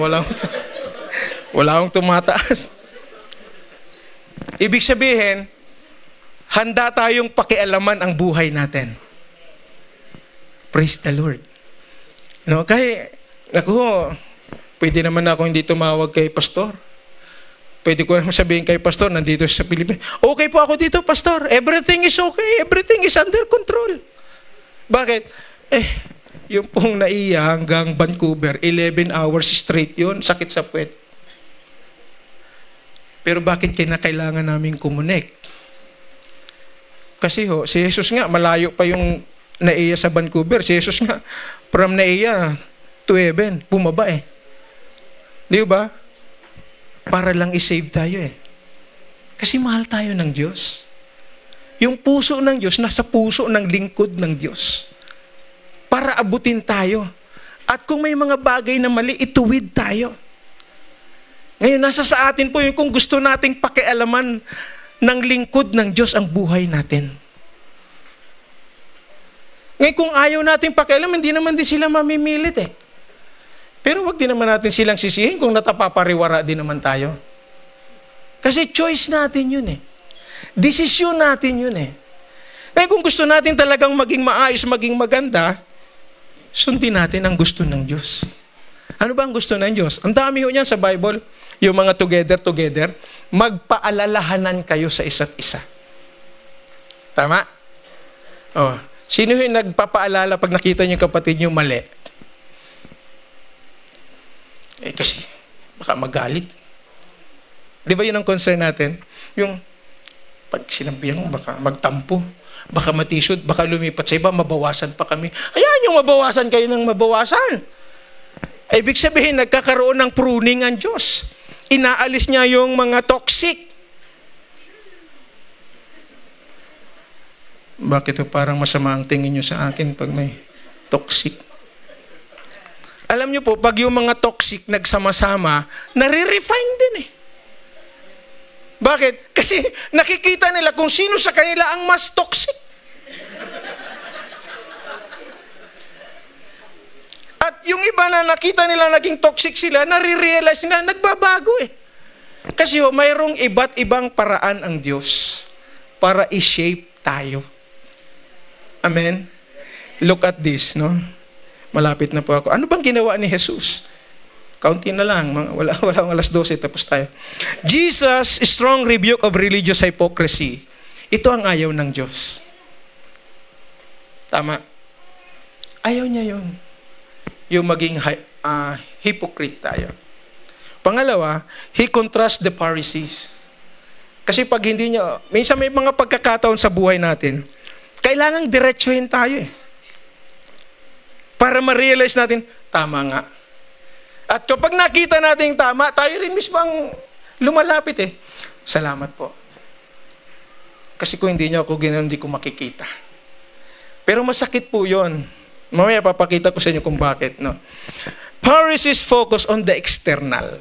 Wala akong tumataas. Ibig sabihin, handa tayong pakialaman ang buhay natin. Praise the Lord. No, kahit, pwede naman ako hindi tumawag kay pastor. Pwede ko naman sabihin kay pastor, nandito sa Pilipinas. Okay po ako dito, pastor. Everything is okay. Everything is under control. Bakit? Yung pong naiya hanggang Vancouver, 11 hours straight yun. Sakit sa puwet. Pero bakit kinakailangan namin kumonek? Kasi si Jesus nga, malayo pa yung naiya sa Vancouver. Si Jesus nga, from naiya to heaven, bumaba Di ba? Para lang i-save tayo Kasi mahal tayo ng Diyos. Yung puso ng Diyos, nasa puso ng lingkod ng Diyos. Para abutin tayo. At kung may mga bagay na mali, ituwid tayo. Ngayon, nasa sa atin po yung kung gusto nating pakialaman ng lingkod ng Diyos ang buhay natin. Ngayon, kung ayaw nating pakialaman, hindi naman din sila mamimilit Pero wag din naman natin silang sisihin kung natapapariwara din naman tayo. Kasi choice natin yun Desisyon natin yun Kaya kung gusto natin talagang maging maayos, maging maganda, sundin natin ang gusto ng Diyos. Ano ba ang gusto ng Diyos? Ang dami ho niyan sa Bible. Yung mga together, magpaalalahanan kayo sa isa't isa. Tama? Sino yung nagpapaalala pag nakita niyo kapatid niyo mali? Kasi baka magalit. Di ba yun ang concern natin? Yung pag sinabihan mo, baka magtampo, baka matisod, baka lumipat sa iba, mabawasan pa kami. Ayan yung mabawasan kayo ng mabawasan. Ibig sabihin, nagkakaroon ng pruning ang Diyos. Inaalis niya yung mga toxic. Bakit parang masama ang tingin nyo sa akin pag may toxic? Alam nyo po, pag yung mga toxic nagsama-sama, nare-refine din eh. Bakit? Kasi nakikita nila kung sino sa kanila ang mas toxic. At yung iba na nakita nila naging toxic sila, nare-realize nila, nagbabago eh. Kasi mayroong iba't ibang paraan ang Diyos para i-shape tayo. Amen? Look at this, no? Malapit na po ako. Ano bang ginawa ni Jesus? Kaunti na lang. Wala 12, tapos tayo. Jesus' strong rebuke of religious hypocrisy. Ito ang ayaw ng Diyos. Tama. Ayaw niya yun. Yung maging hypocrite tayo. Pangalawa, He contrasts the Pharisees. Kasi pag hindi niya, minsan may mga pagkakataon sa buhay natin, kailangang diretsuhin tayo eh. Para ma-realize natin, tama nga. At kapag nakita natin tama, tayo rin mismo ang lumalapit eh. Salamat po. Kasi kung hindi niyo ako ganoon, hindi ko makikita. Pero masakit po yun. Mamaya papakita ko sa inyo kung bakit. No? Pharisees focus on the external.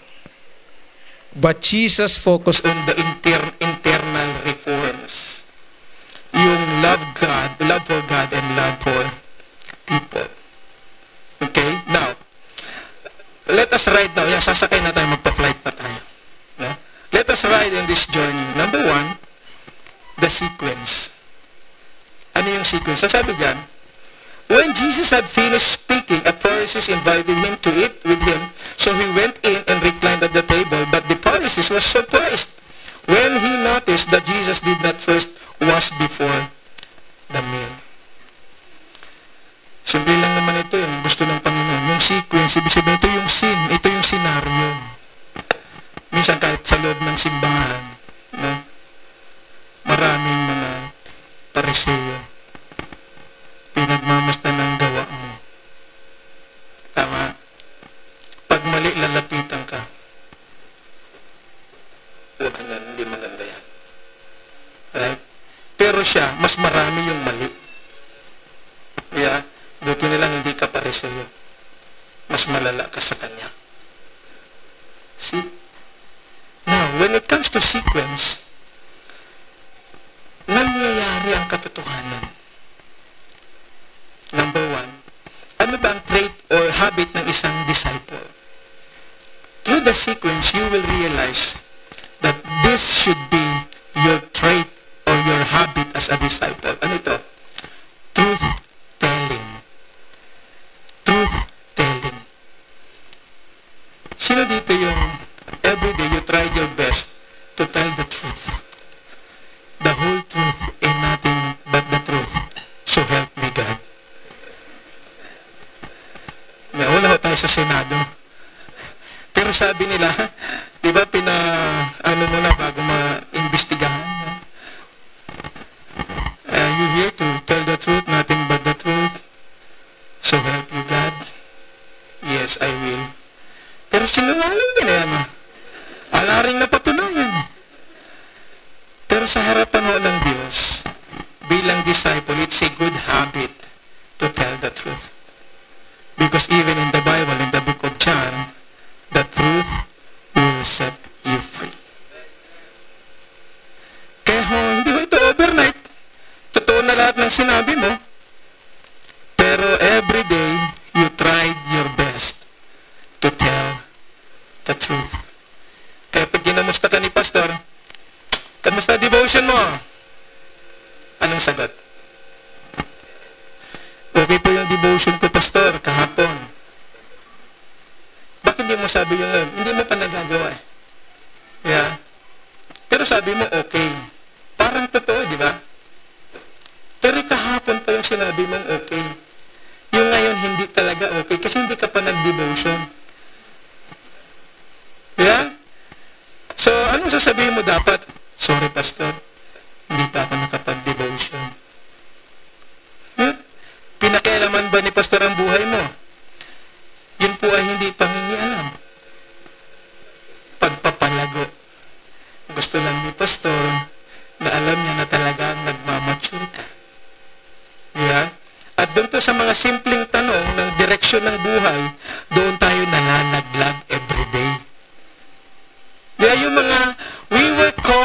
But Jesus focused on the internal reforms. Yung love for God and love for people. Okay? Now, let us ride now. Yan, sasakay na tayo, magpa-flight pa tayo. No? Let us ride in this journey. Number 1, the sequence. Ano yung sequence? Ang sabi dyan, when Jesus had finished speaking, a Pharisees invited him to eat with him. So he went in and reclined at the table. But the Pharisees were surprised when he noticed that Jesus did not first wash before the meal. Simple lang naman ito yung gusto ng Panginoon. Yung sequence, ibig sabihin ito yung scene, ito yung scenario. Minsan kahit sa loob ng simbahan, no? Maraming mga Pariseo, pinagmamasdan ng gawa mo. Tama? Pag mali, lalapitan ka. Huwag na, hindi maganda yan. Right? Pero siya, mas marami yung mali. Yeah? Buti nilang hindi ka Pariseo. Mas malala ka sa kanya. See? Now, when it comes to sequence, nangyayari ang katotohanan. Number 1, ano ba ang trait or habit ng isang disciple? Through the sequence, you will realize that this should be your trait or your habit as a disciple. Ano ito? Truth-telling. Truth-telling. Sino dito yung everyday you try your best to tell the truth? The whole truth and nothing but the truth. So help me God. Wala tayo sa Senado. Pero sabi nila, di ba ano muna bago ma-imbestigahan? You here to tell the truth, nothing but the truth. So help you God. Yes, I will. Pero sinungaling din yan. Wala rin napatunayan. Pero sa harapan mo ng Diyos, bilang disciple, it's a good habit to tell the truth. Because even in the Bible, in the book of John, the truth will set you free. Kaya hindi ko ito overnight. Totoo na lahat ng sinabi mo. Pero every day, you tried your best to tell the truth. Kaya pag ginamusta ka ni Pastor, kamusta devotion mo? Anong sagot? Okay po yung devotion ko, Pastor, kahapon. Bakit hindi mo sabi yung hindi mo pa nagagawa eh? Yeah. Pero sabi mo, okay. Parang totoo, di ba? Pero kahapon pa yung sinabi mong okay. Yung ngayon, hindi talaga okay kasi hindi ka pa nag-devotion. Yeah? So, anong sasabihin mo dapat? Sorry, Pastor. Hindi pa ako nakapag-devotion. Pinakialaman ba ni Pastor ang buhay mo? Yun po ay hindi pangingialam. Pagpapalago. Gusto lang ni Pastor na alam niya na talagang nagmamature ka. mga simpleng tanong ng direksyon ng buhay, doon tayo nalalaglag everyday. Kaya yung mga,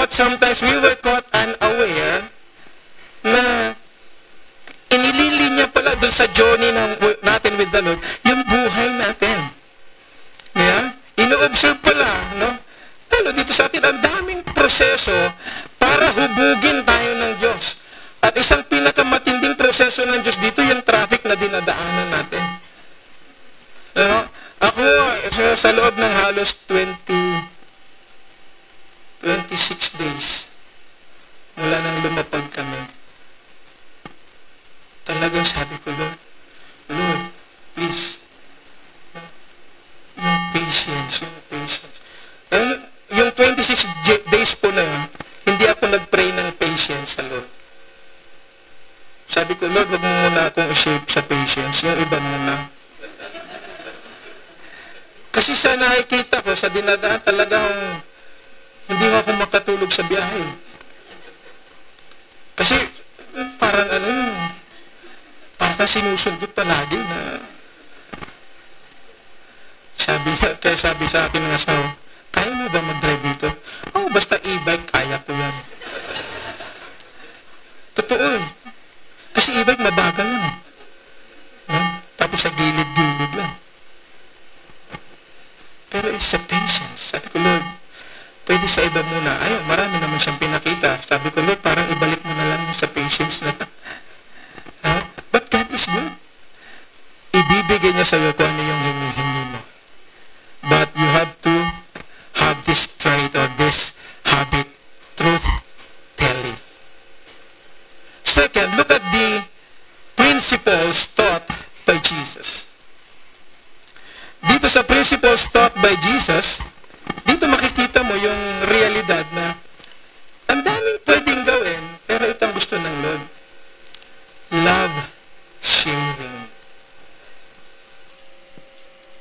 sometimes we were caught unaware na inililinya pala doon sa journey natin with the Lord, yung buhay natin. Yeah? Ino-observe pala, no? Lalo dito sa atin, ang daming proseso para hubugin tayo ng Diyos. At isang pinakamatinding proseso ng Diyos dito, yung traffic na dinadaanan natin. No? Ako, sa loob ng halos 26 days, mula nang lumapag kami, talagang sabi ko, Lord, please, yung patience. Yung 26 days po na yun, hindi ako nag-pray ng patience sa Lord. Sabi ko, Lord, wag mo muna akong i-shape sa patience, yung iba muna. Kasi sa nakikita ko, sa dinadaan talagang hindi ako makatulog sa biyahe. Kasi parang parang sinusundot palagi na kaya sabi sa akin ng asawa, kaya mo ba mag-drive dito? Basta e-bike, kaya ko yan. Totoo eh. Kasi e-bike mabagal lang. Tapos sa gilid-gilid lang. Pero it's a patience. Sabi ko, Lord, pwede sa iba muna. Marami naman siyang pinakita. Sabi ko, Lord, parang ibalik mo na lang sa patience na. But God is good. Ibibigay niya sa'yo kung ano yung hinihingi mo. But you have to have this trait or this habit, truth-telling. Second, look at the principles taught by Jesus. Dito sa principles taught by Jesus, dito makikita mo yung realidad na ang daming pwedeng gawin, pero ito ang gusto ng Lord. Love sharing.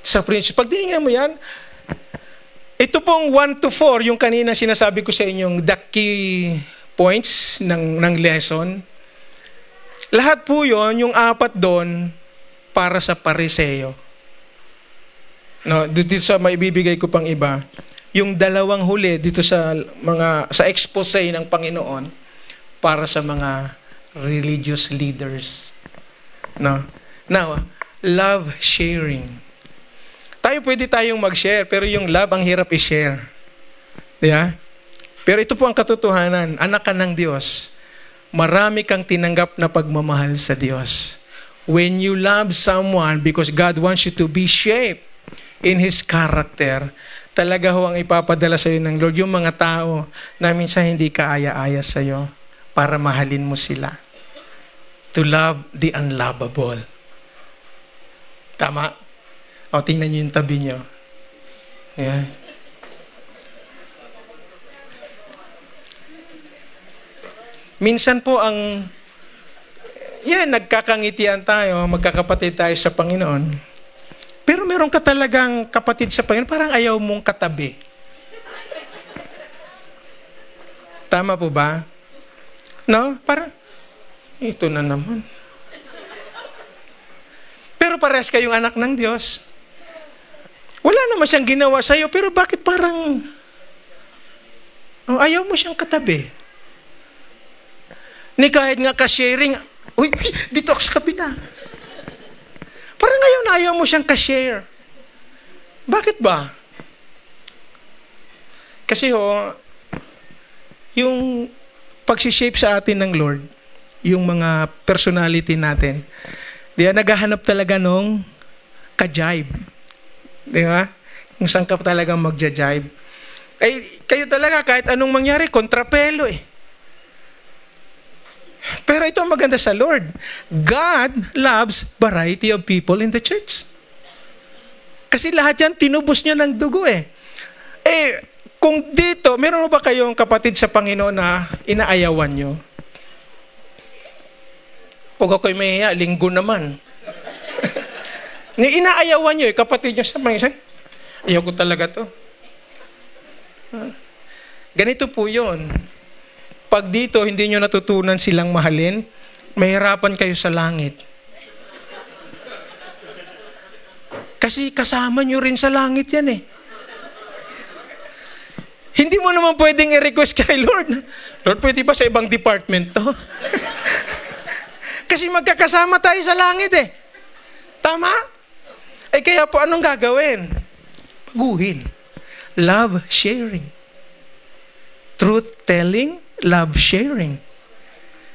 Sa principle, pag dinignan mo yan, ito pong 1 to 4, yung kanina sinasabi ko sa inyong the key points ng lesson. Lahat po yon, yung 4 doon, para sa Pariseo. No, dito sa maibibigay ko pang iba, yung 2 huli dito sa expose ng Panginoon para sa mga religious leaders. No. Now, love sharing. Pwede tayong mag-share, pero yung love ang hirap i-share. Diba? Pero ito po ang katotohanan, anak ka ng Diyos, marami kang tinanggap na pagmamahal sa Diyos. When you love someone because God wants you to be shaped in His character, talaga ho ang ipapadala sa iyo ng Lord yung mga tao na minsan hindi kaaya-aya sa iyo para mahalin mo sila. To love the unlovable. Tama? Tingnan niyo yung tabi niyo. Yeah. Minsan po nagkakangitian tayo, magkakapatid tayo sa Panginoon. Pero meron ka talagang kapatid sa Panginoon, parang ayaw mong katabi. Tama po ba? No? Parang, ito na naman. Pero parehas kayong anak ng Diyos. Wala naman siyang ginawa sa'yo, pero bakit parang ayaw mo siyang katabi? Ni kahit nga ka-sharing, dito ako sa kabila. Parang ayaw mo siyang ka-share. Bakit ba? Kasi yung pag-shape sa atin ng Lord, yung mga personality natin, naghahanap talaga nung ka-jibe. Di ba? Kung saan ka talagang magja-jibe. Kayo talaga, kahit anong mangyari, kontrapelo eh. Pero ito ang maganda sa Lord. God loves variety of people in the church. Kasi lahat yan, tinubos niya ng dugo eh. Kung dito, meron ba kayong kapatid sa Panginoon na inaayawan nyo? Pag ako'y mahiya, linggo naman. Inaayawan nyo kapatid nyo sa Panginoon. Ayaw ko talaga to. Ganito po yun. Pag dito, hindi nyo natutunan silang mahalin, mahirapan kayo sa langit. Kasi kasama nyo rin sa langit yan eh. Hindi mo naman pwedeng i-request kay Lord. Lord, pwede ba sa ibang department to? Kasi magkakasama tayo sa langit eh. Tama? Eh kaya po anong gagawin? Baguhin. Love sharing. Truth telling, love sharing.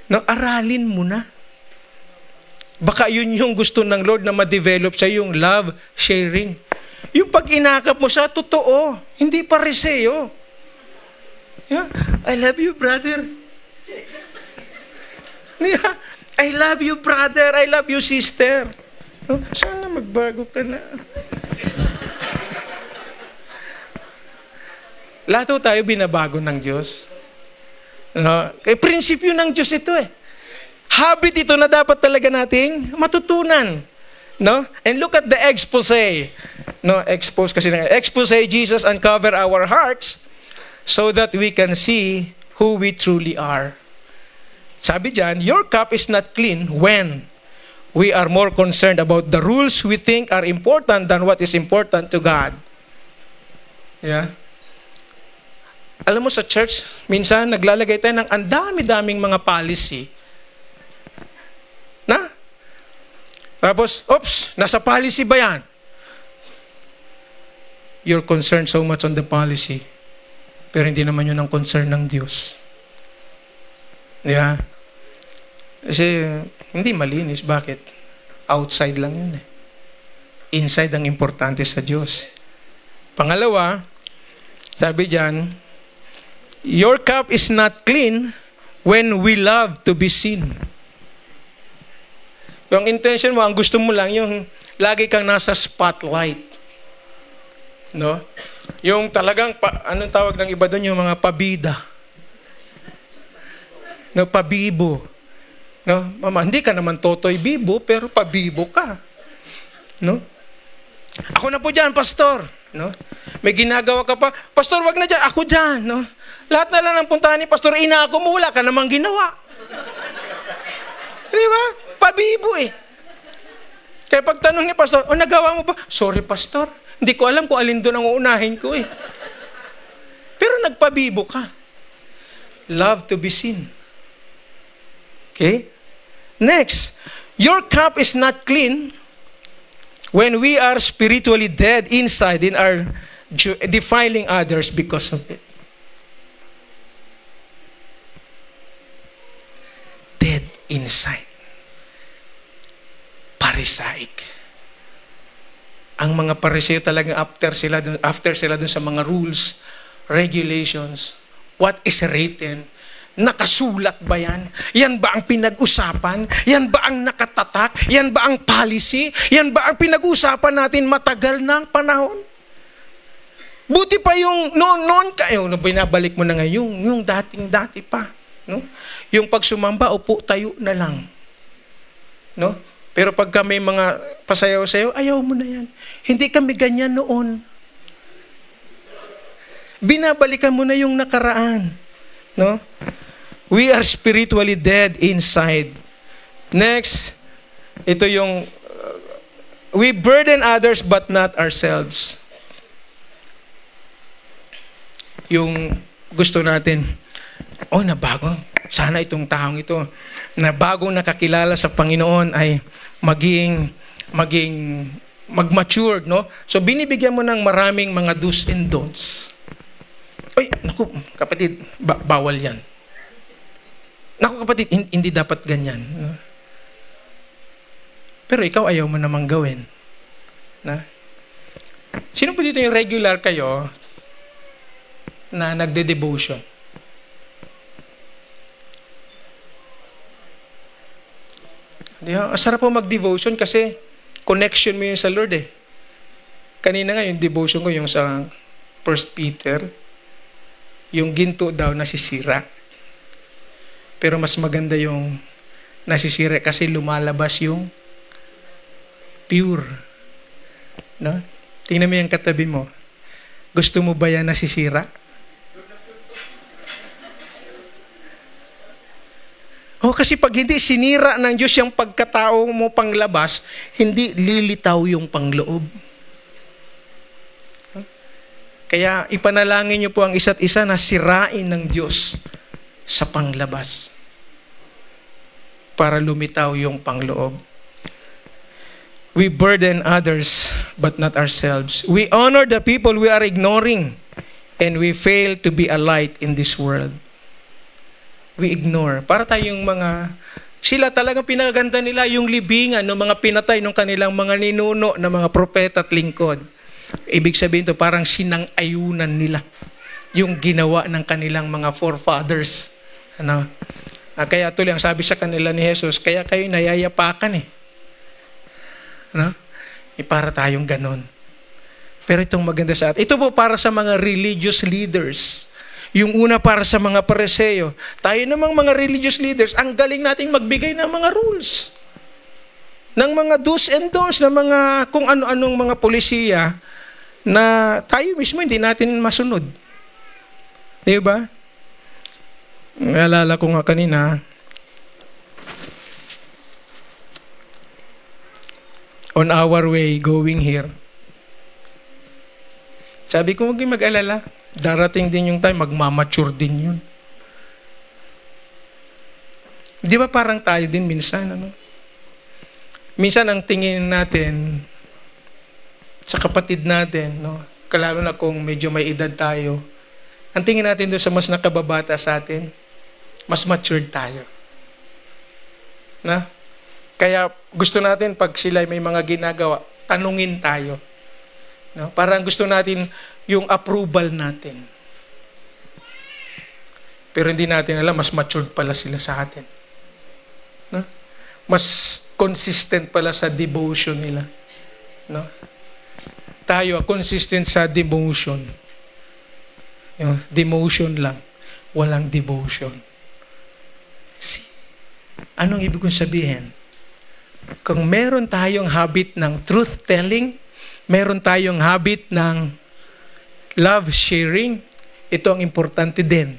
No, aralin mo na. Baka yun yung gusto ng Lord na ma-develop sa yung love sharing. Yung pag inakap mo siya, totoo. Hindi pariseo. Yeah. I love you, brother. Yeah. I love you, brother. I love you, sister. No? Sana magbago ka na. Lahat tayo binabago ng Diyos. No? Kaya prinsipyo ng Diyos ito eh. Habit ito na dapat talaga nating matutunan. No? And look at the expose. No, expose kasi expose, Jesus uncover our hearts so that we can see who we truly are. Sabi diyan, your cup is not clean when we are more concerned about the rules we think are important than what is important to God. Yeah. Alam mo sa church, minsan naglalagay tayo ng ang dami-daming mga policy. Na? Tapos, oops, nasa policy ba yan? You're concerned so much on the policy. Pero hindi naman yun ang concern ng Diyos. Yeah. Kasi, hindi malinis. Bakit? Outside lang yun eh. Inside ang importante sa Diyos. Pangalawa, sabi dyan, your cup is not clean when we love to be seen. Yung intention mo, ang gusto mo lang, yung lagi kang nasa spotlight. No? Yung talagang, anong tawag ng iba doon? Yung mga pabida. No, pabibo. No? Mama, hindi ka naman totoy bibo, pero pabibo ka. No? Ako na po dyan, pastor. No? May ginagawa ka pa, pastor, wag na dyan, ako dyan. No? Lahat na lang ng puntahan ni pastor, ina ako mo, wala ka namang ginawa. Di ba? Pabibo eh. Kaya pag tanong ni pastor, nagawa mo pa? Sorry pastor, hindi ko alam kung alin doon ang uunahin ko eh. Pero nagpabibo ka. Love to be seen. Okay? Next, your cup is not clean when we are spiritually dead inside in our defiling others because of it. Dead inside. Pharisaic. Ang mga Pariseo talagang after sila dun sa mga rules, regulations, what is written, nakasulat ba yan? Yan ba ang pinag-usapan? Yan ba ang nakatatak? Yan ba ang policy? Yan ba ang pinag-usapan natin matagal ng panahon? Buti pa yung noon kayo, binabalik mo na ngayon, yung dating-dati pa. No? Yung pag sumamba, upo, tayo na lang. No? Pero pagka may mga pasayaw-sayaw, ayaw mo na yan. Hindi kami ganyan noon. Binabalikan mo na yung nakaraan. No? We are spiritually dead inside. Next, ito yung, we burden others but not ourselves. Yung gusto natin, nabago. Sana itong taong ito na bagong nakakilala sa Panginoon ay mag-mature, no? So binibigyan mo ng maraming mga do's and don'ts. Oy, naku, kapatid, bawal yan. Naku kapatid, hindi dapat ganyan. No? Pero ikaw ayaw mo namang gawin. Na? Sino po dito yung regular kayo na nagde-devotion? Sarap po mag-devotion kasi connection mo yun sa Lord eh. Kanina nga yung devotion ko yung sa 1 Peter, yung ginto daw nasisira. Pero mas maganda yung nasisira kasi lumalabas yung pure. No? Tingnan mo yung katabi mo. Gusto mo ba yan nasisira? Kasi pag hindi sinira ng Diyos yung pagkatao mo panglabas, hindi lilitaw yung pangloob. Kaya ipanalangin niyo po ang isa't isa na sirain ng Diyos sa panglabas para lumitaw yung pangloob. We burden others but not ourselves. We honor the people we are ignoring and we fail to be a light in this world. We ignore. Para tayong sila talagang pinaganda nila yung libingan ng mga pinatay ng kanilang mga ninuno na mga propeta at lingkod. Ibig sabihin to parang sinang-ayunan nila yung ginawa ng kanilang mga forefathers. Kaya tuloy ang sabi sa kanila ni Jesus, kaya kayo nayayapakan eh. Para tayong ganon. Pero itong maganda sa atin. Ito po para sa mga religious leaders. Yung una para sa mga Pariseo. Tayo namang mga religious leaders, ang galing nating magbigay ng mga rules. Ng mga do's and don'ts, ng mga kung ano-anong mga polisiya na tayo mismo hindi natin masunod. Di ba? Naalala ko nga kanina, on our way going here, sabi ko, huwag mag-alala. Darating din yung time, magmamature din yun. Di ba parang tayo din minsan, Minsan ang tingin natin sa kapatid natin, kalalo na kung medyo may edad tayo, ang tingin natin doon sa mas nakababata sa atin, mas matured tayo. Kaya gusto natin pag sila may mga ginagawa, tanungin tayo. Parang gusto natin yung approval natin. Pero hindi natin alam, mas matured pala sila sa atin. Mas consistent pala sa devotion nila. Tayo, consistent sa devotion. Demotion lang. Walang devotion. Anong ibig kong sabihin? Kung meron tayong habit ng truth-telling, meron tayong habit ng love sharing, ito ang importante din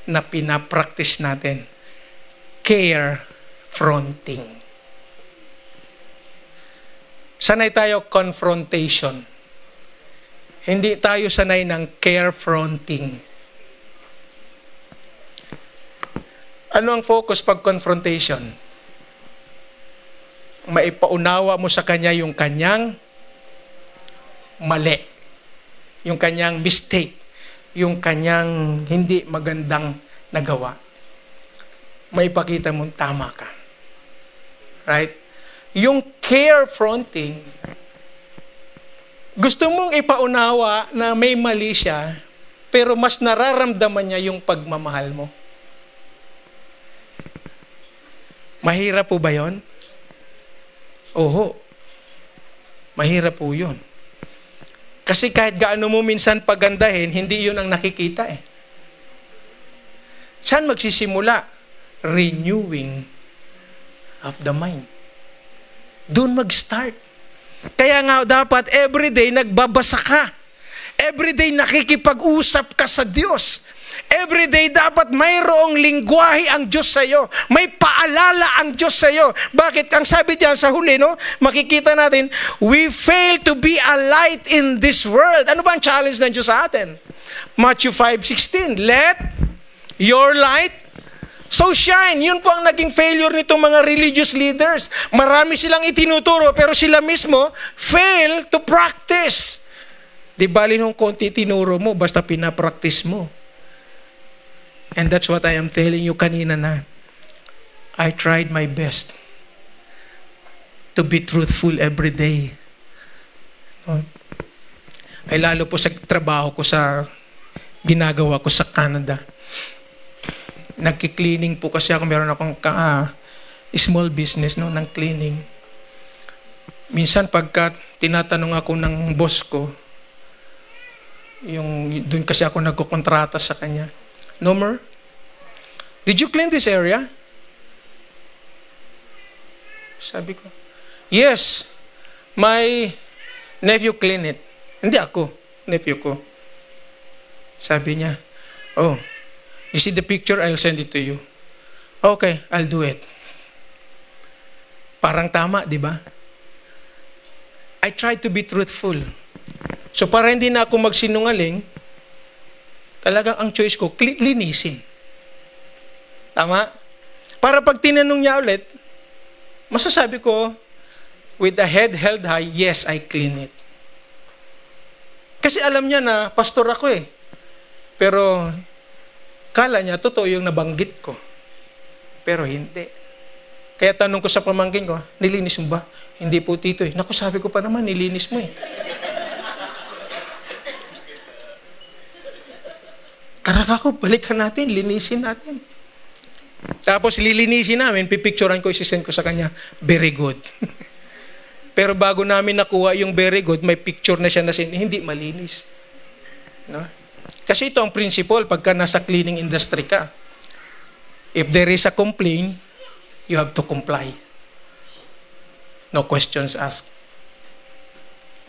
na pinapractice natin. Care fronting. Sanay tayo confrontation. Hindi tayo sanay ng care fronting. Ano ang focus pag confrontation? Maipaunawa mo sa kanya yung kanyang mali, yung kanyang mistake, yung kanyang hindi magandang nagawa. Maipakita mo tama ka. Right? Yung care fronting, gusto mong ipaunawa na may mali siya, pero mas nararamdaman niya yung pagmamahal mo. Mahirap po ba yun? Oho. Mahirap po yun. Kasi kahit gaano mo minsan pagandahin, hindi yun ang nakikita eh. Saan magsisimula? Renewing of the mind. Doon mag-start. Kaya nga dapat everyday nagbabasa ka. Everyday nakikipag-usap ka sa Diyos. Everyday dapat mayroong lingwahe ang Diyos sa iyo. May paalala ang Diyos sa iyo. Bakit? Ang sabi diyan sa huli, makikita natin, we fail to be a light in this world. Ano ba ang challenge ng Diyos sa atin? Matthew 5:16, let your light so shine. Yun po ang naging failure nitong mga religious leaders. Marami silang itinuturo, pero sila mismo fail to practice. Di bali nung konti tinuro mo, basta pinapractice mo. And that's what I am telling you kanina na. I tried my best to be truthful every day. Ay lalo po sa trabaho ko sa ginagawa ko sa Canada. Nagki-cleaning po kasi ako. Meron akong small business ng cleaning. Minsan pagka tinatanong ako ng boss ko, doon kasi ako nagkukontrata sa kanya, Nomer, did you clean this area? Sabi ko, yes, my nephew clean it. Hindi ako, nephew ko. Sabi niya, oh, you see the picture, I'll send it to you. Okay, I'll do it. Parang tama, di ba? I tried to be truthful. So para hindi na ako magsinungaling, talagang ang choice ko, linisin. Tama? Para pag tinanong niya ulit, masasabi ko, with the head held high, yes, I clean it. Kasi alam niya na pastor ako eh. Pero kala niya, totoo yung nabanggit ko. Pero hindi. Kaya tanong ko sa pamangkin ko, nilinis mo ba? Hindi po, tito eh. Naku, sabi ko pa naman, nilinis mo eh. Tara kako, balikan natin, linisin natin. Tapos lilinisin namin, pipicturean ko, isisend ko sa kanya, very good. Pero bago namin nakuha yung very good, may picture na siya na hindi malinis. No? Kasi ito ang principle pagka nasa cleaning industry ka. If there is a complaint, you have to comply. No questions asked.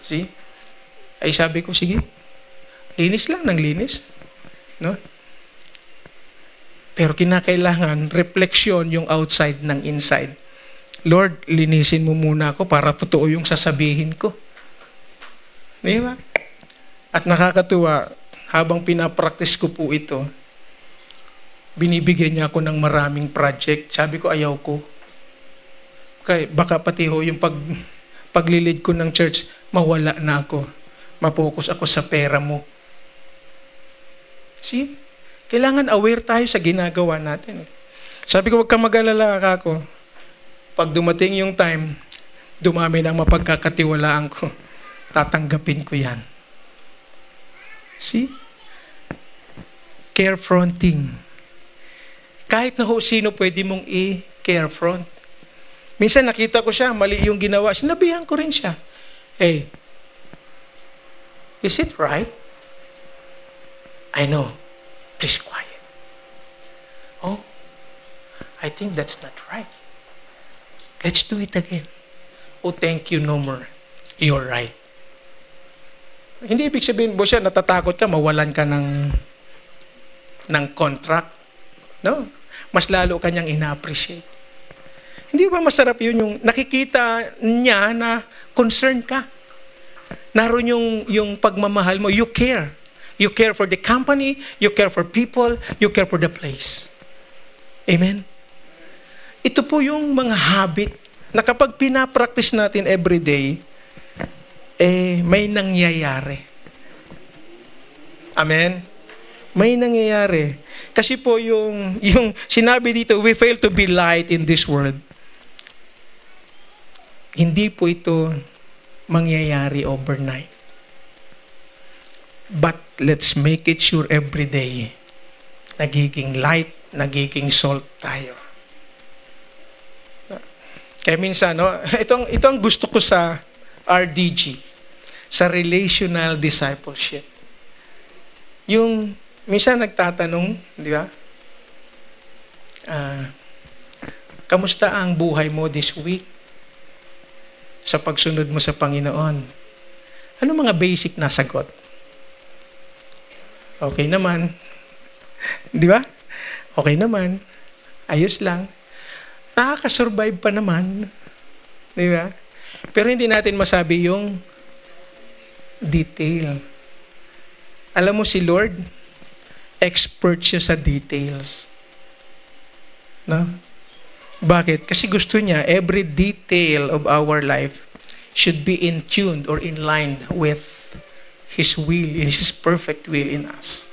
See? Ay sabi ko, sige, linis lang ng linis. No? Pero kinakailangan, refleksyon yung outside ng inside. Lord, linisin mo muna ako para totoo yung sasabihin ko. Di ba? At nakakatuwa, habang pinapractice ko po ito, binibigyan niya ako ng maraming project. Sabi ko, ayaw ko. Kaya baka pati ho yung paglilid ko ng church, mawala na ako. Mapokus ako sa pera mo. See? Kailangan aware tayo sa ginagawa natin. Sabi ko, huwag kang mag-alala ako. Pag dumating yung time, dumami na ang mapagkakatiwalaan ko. Tatanggapin ko yan. See? Carefronting. Kahit na ho sino pwede mong i-carefront. Minsan nakita ko siya, mali yung ginawa. Sinabihan ko rin siya. Hey, is it right? I know. Please quiet. Oh, I think that's not right. Let's do it again. Oh, thank you, no more. You're right. Hindi ibig sabihin, boss, natatakot ka, mawalan ka ng contract. No? Mas lalo kanyang ina-appreciate. Hindi ba masarap yun yung nakikita niya na concern ka? Naroon yung pagmamahal mo, you care. You care for the company, you care for people, you care for the place. Amen? Ito po yung mga habit na kapag pinapractice natin everyday, may nangyayari. Amen? May nangyayari. Kasi po yung sinabi dito, we fail to be light in this world. Hindi po ito mangyayari overnight. But let's make it sure every day, nagiging light, nagiging salt tayo. Kaya minsan, no, ito ang gusto ko sa RDG, sa relational discipleship. Yung minsan nagtatanong, di ba? Kamusta ang buhay mo this week? Sa pagsunod mo sa Panginoon. Ano mga basic na sagot? Okay naman. Di ba? Okay naman. Ayos lang. Nakaka-survive pa naman. Di ba? Pero hindi natin masabi yung detail. Alam mo si Lord, expert siya sa details. No? Bakit? Kasi gusto niya, every detail of our life should be in tune or in line with His will, His perfect will in us.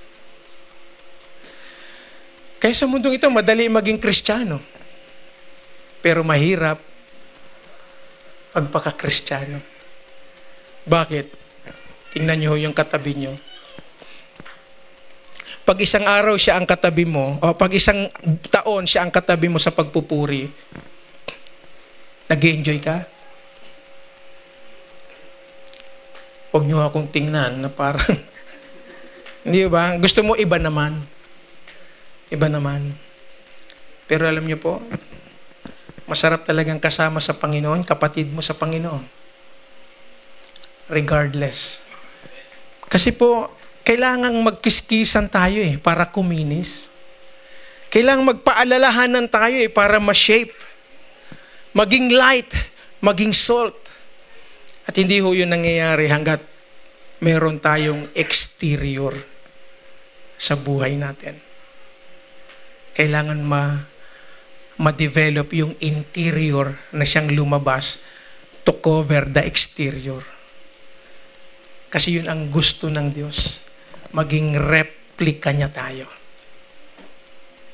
Kaya sa mundong ito, madali maging Kristiyano. Pero mahirap pagpaka-Kristiyano. Bakit? Tingnan niyo yung katabi niyo. Pag isang araw siya ang katabi mo, o pag isang taon siya ang katabi mo sa pagpupuri, nag-enjoy ka? Huwag niyo akong tingnan na parang, hindi ba? Gusto mo iba naman. Iba naman. Pero alam niyo po, masarap talagang kasama sa Panginoon, kapatid mo sa Panginoon. Regardless. Kasi po, kailangang magkiskisan tayo para kuminis. Kailangang magpaalalahanan tayo para ma-shape. Maging light, maging salt. At hindi ho yun nangyayari hanggat meron tayong exterior sa buhay natin. Kailangan ma-develop yung interior na siyang lumabas to cover the exterior. Kasi yun ang gusto ng Diyos. Maging replika niya tayo.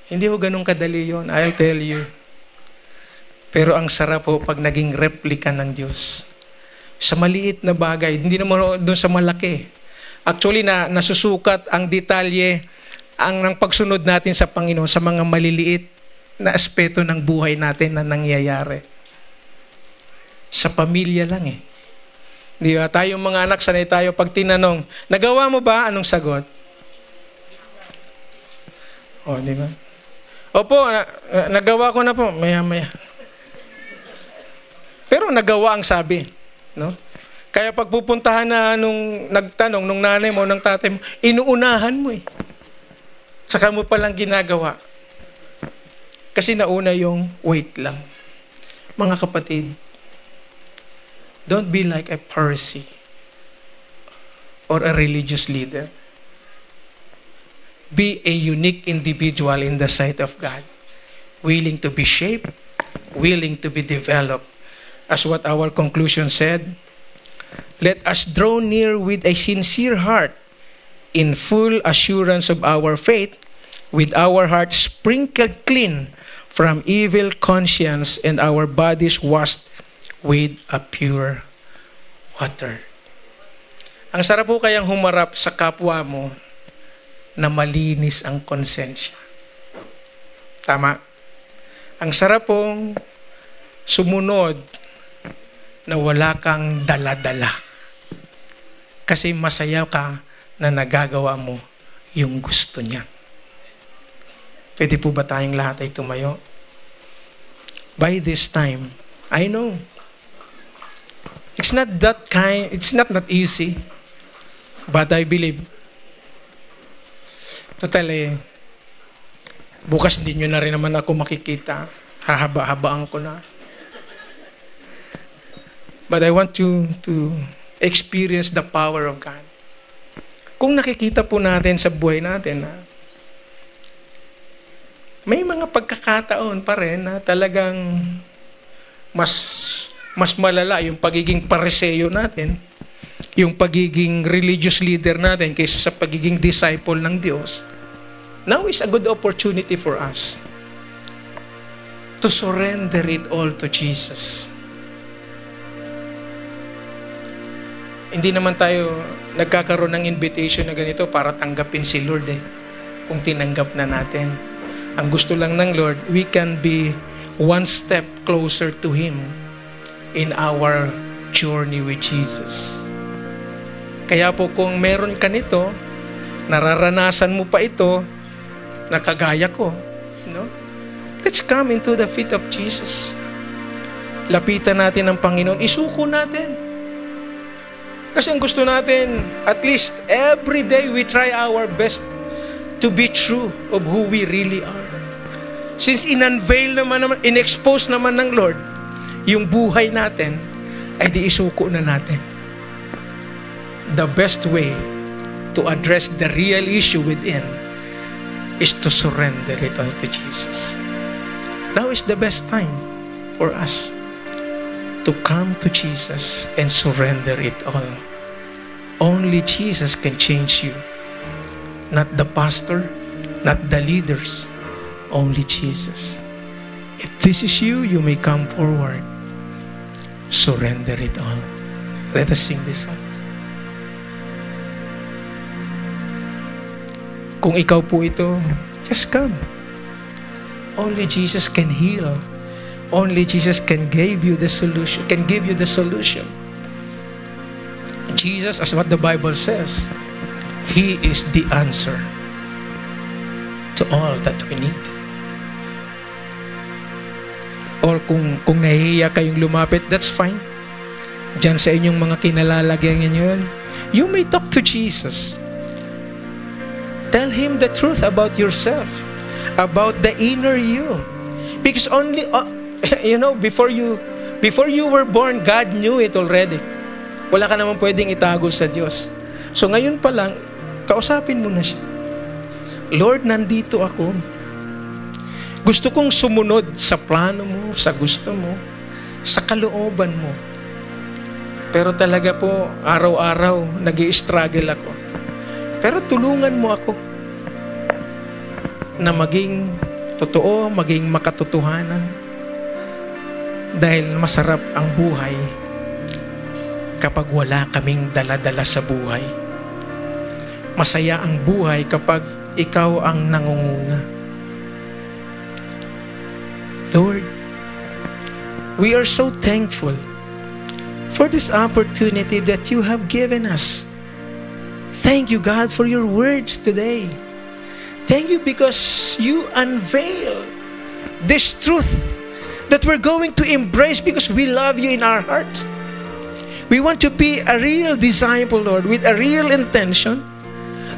Hindi ho ganun kadali yun, I'll tell you. Pero ang sarap po pag naging replika ng Diyos. Sa maliit na bagay, hindi naman doon sa malaki. Actually, nasusukat ang detalye ng pagsunod natin sa Panginoon sa mga maliliit na aspeto ng buhay natin na nangyayari. Sa pamilya lang eh. Di ba? Tayong mga anak, sanay tayo pag tinanong, nagawa mo ba? Anong sagot? O, di ba? Opo, nagawa ko na po. Maya-maya. Pero nagawa ang sabi. No? Kaya pag pupuntahan na nung nagtanong, nung nanay mo, nung tatay mo, inuunahan mo eh. Saka mo palang ginagawa. Kasi nauna yung wait lang. Mga kapatid, don't be like a Pharisee or a religious leader. Be a unique individual in the sight of God, willing to be shaped, willing to be developed. As what our conclusion said, let us draw near with a sincere heart, in full assurance of our faith, with our hearts sprinkled clean from evil conscience and our bodies washed with a pure water. Ang sarap po kayang humarap sa kapwa mo na malinis ang konsensya. Tama? Ang sarap pong sumunod na wala kang dala-dala. Kasi masaya ka na nagagawa mo yung gusto niya. Pwede po ba tayong lahat ay tumayo? By this time, I know, it's not that easy, but I believe, totally, bukas din nyo na rin naman ako makikita. Hahaba-habaan ko na. But I want you to experience the power of God. Kung nakikita po natin sa buhay natin na may mga pagkakataon pa rin na talagang mas malala yung pagiging pariseyo natin, yung pagiging religious leader natin kaysa sa pagiging disciple ng Diyos. Now is a good opportunity for us to surrender it all to Jesus. Hindi naman tayo nagkakaroon ng invitation na ganito para tanggapin si Lord eh, kung tinanggap na natin. Ang gusto lang ng Lord, we can be one step closer to Him in our journey with Jesus. Kaya po kung meron ka nito, nararanasan mo pa ito, nakagaya ko, no? Let's come into the feet of Jesus. Lapitan natin ang Panginoon, isuko natin. Kasi ang gusto natin, at least every day we try our best to be true of who we really are. Since in-unveil naman, in-expose naman ng Lord yung buhay natin, ay di isuko na natin. The best way to address the real issue within is to surrender it all to Jesus. Now is the best time for us to come to Jesus and surrender it all. Only Jesus can change you. Not the pastor, not the leaders. Only Jesus. If this is you, you may come forward. Surrender it all. Let us sing this song. Kung ikaw po ito, just come. Only Jesus can heal. Only Jesus can give you the solution. Jesus, as what the Bible says, He is the answer to all that we need. Or kung nahihiya kayong lumapit, that's fine. Diyan sa inyong mga kinalalagyan yun, you may talk to Jesus. Tell Him the truth about yourself, about the inner you. Because only, before you were born, God knew it already. Wala ka naman pwedeng itago sa Diyos. So ngayon pa lang, kausapin mo na siya. Lord, nandito ako. Gusto kong sumunod sa plano mo, sa gusto mo, sa kalooban mo. Pero talaga po, araw-araw, nag-i-struggle ako. Pero tulungan mo ako na maging totoo, maging makatotohanan. Dahil masarap ang buhay kapag wala kaming dala-dala sa buhay. Masaya ang buhay kapag ikaw ang nangunguna. Lord, we are so thankful for this opportunity that you have given us. Thank you, God, for your words today. Thank you because you unveil this truth that we're going to embrace because we love you in our hearts. We want to be a real disciple, Lord, with a real intention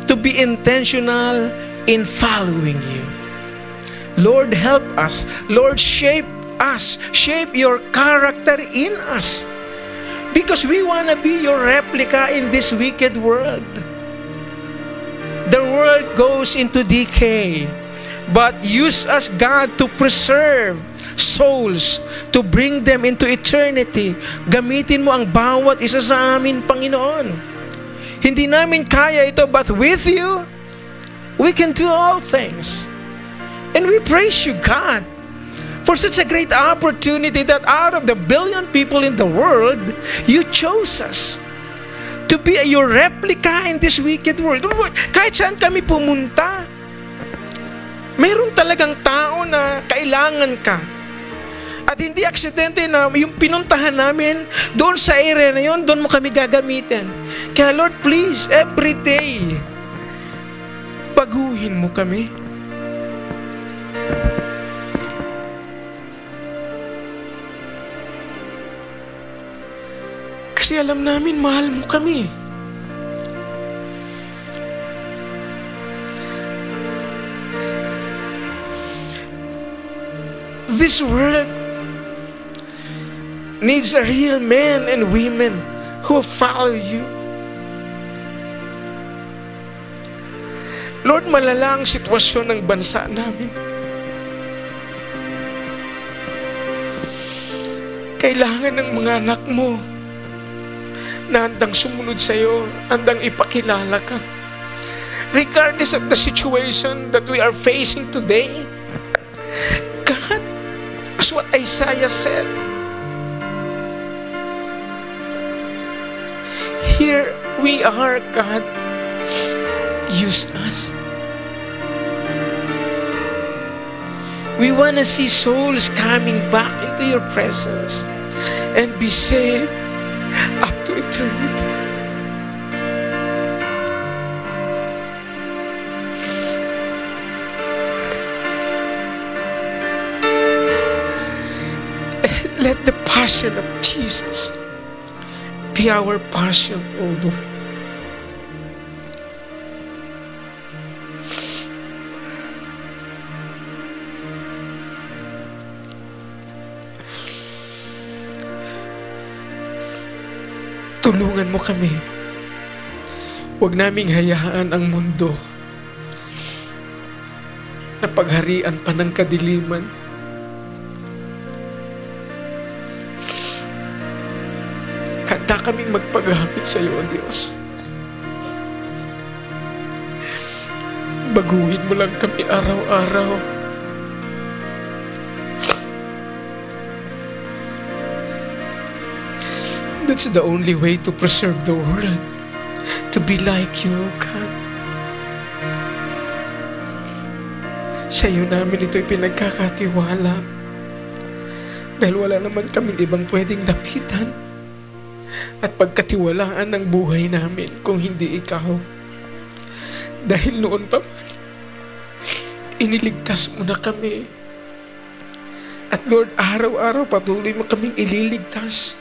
to be intentional in following you. Lord, help us. Lord, shape us. Shape your character in us. Because we want to be your replica in this wicked world. The world goes into decay. But use us, God, to preserve souls, to bring them into eternity. Gamitin mo ang bawat isa sa amin, Panginoon. Hindi namin kaya ito, but with you, we can do all things. And we praise you, God, for such a great opportunity that out of the billion people in the world, you chose us to be your replica in this wicked world. Kahit saan kami pumunta, mayroon talagang tao na kailangan ka. At hindi aksidente na yung pinuntahan namin, doon sa area na yun, doon mo kami gagamitin. Kaya Lord, please, every day, baguhin mo kami. Kasi alam namin, mahal mo kami. This world needs a real men and women who follow you. Lord, malala ang sitwasyon ng bansa namin. Kailangan ng mga anak mo na handang sumunod sa iyo, handang ipakilala ka. Regardless of the situation that we are facing today, God, as what Isaiah said, here we are, God. Use us. We want to see souls coming back into your presence and be saved up to eternity. Let the passion of Jesus be our passion, O Lord. Tulungan mo kami. Huwag naming hayaan ang mundo na pagharian pa ng kadiliman. Handa kaming magpaghapit sa iyo, O Diyos. Baguhin mo lang kami araw-araw. That's the only way to preserve the world, to be like you, God. Sa iyo namin ito'y pinagkakatiwala dahil wala naman kaming ibang pwedeng lapitan at pagkatiwalaan ng buhay namin kung hindi ikaw. Dahil noon pa man, iniligtas mo na kami. At Lord, araw-araw patuloy mo kaming ililigtas.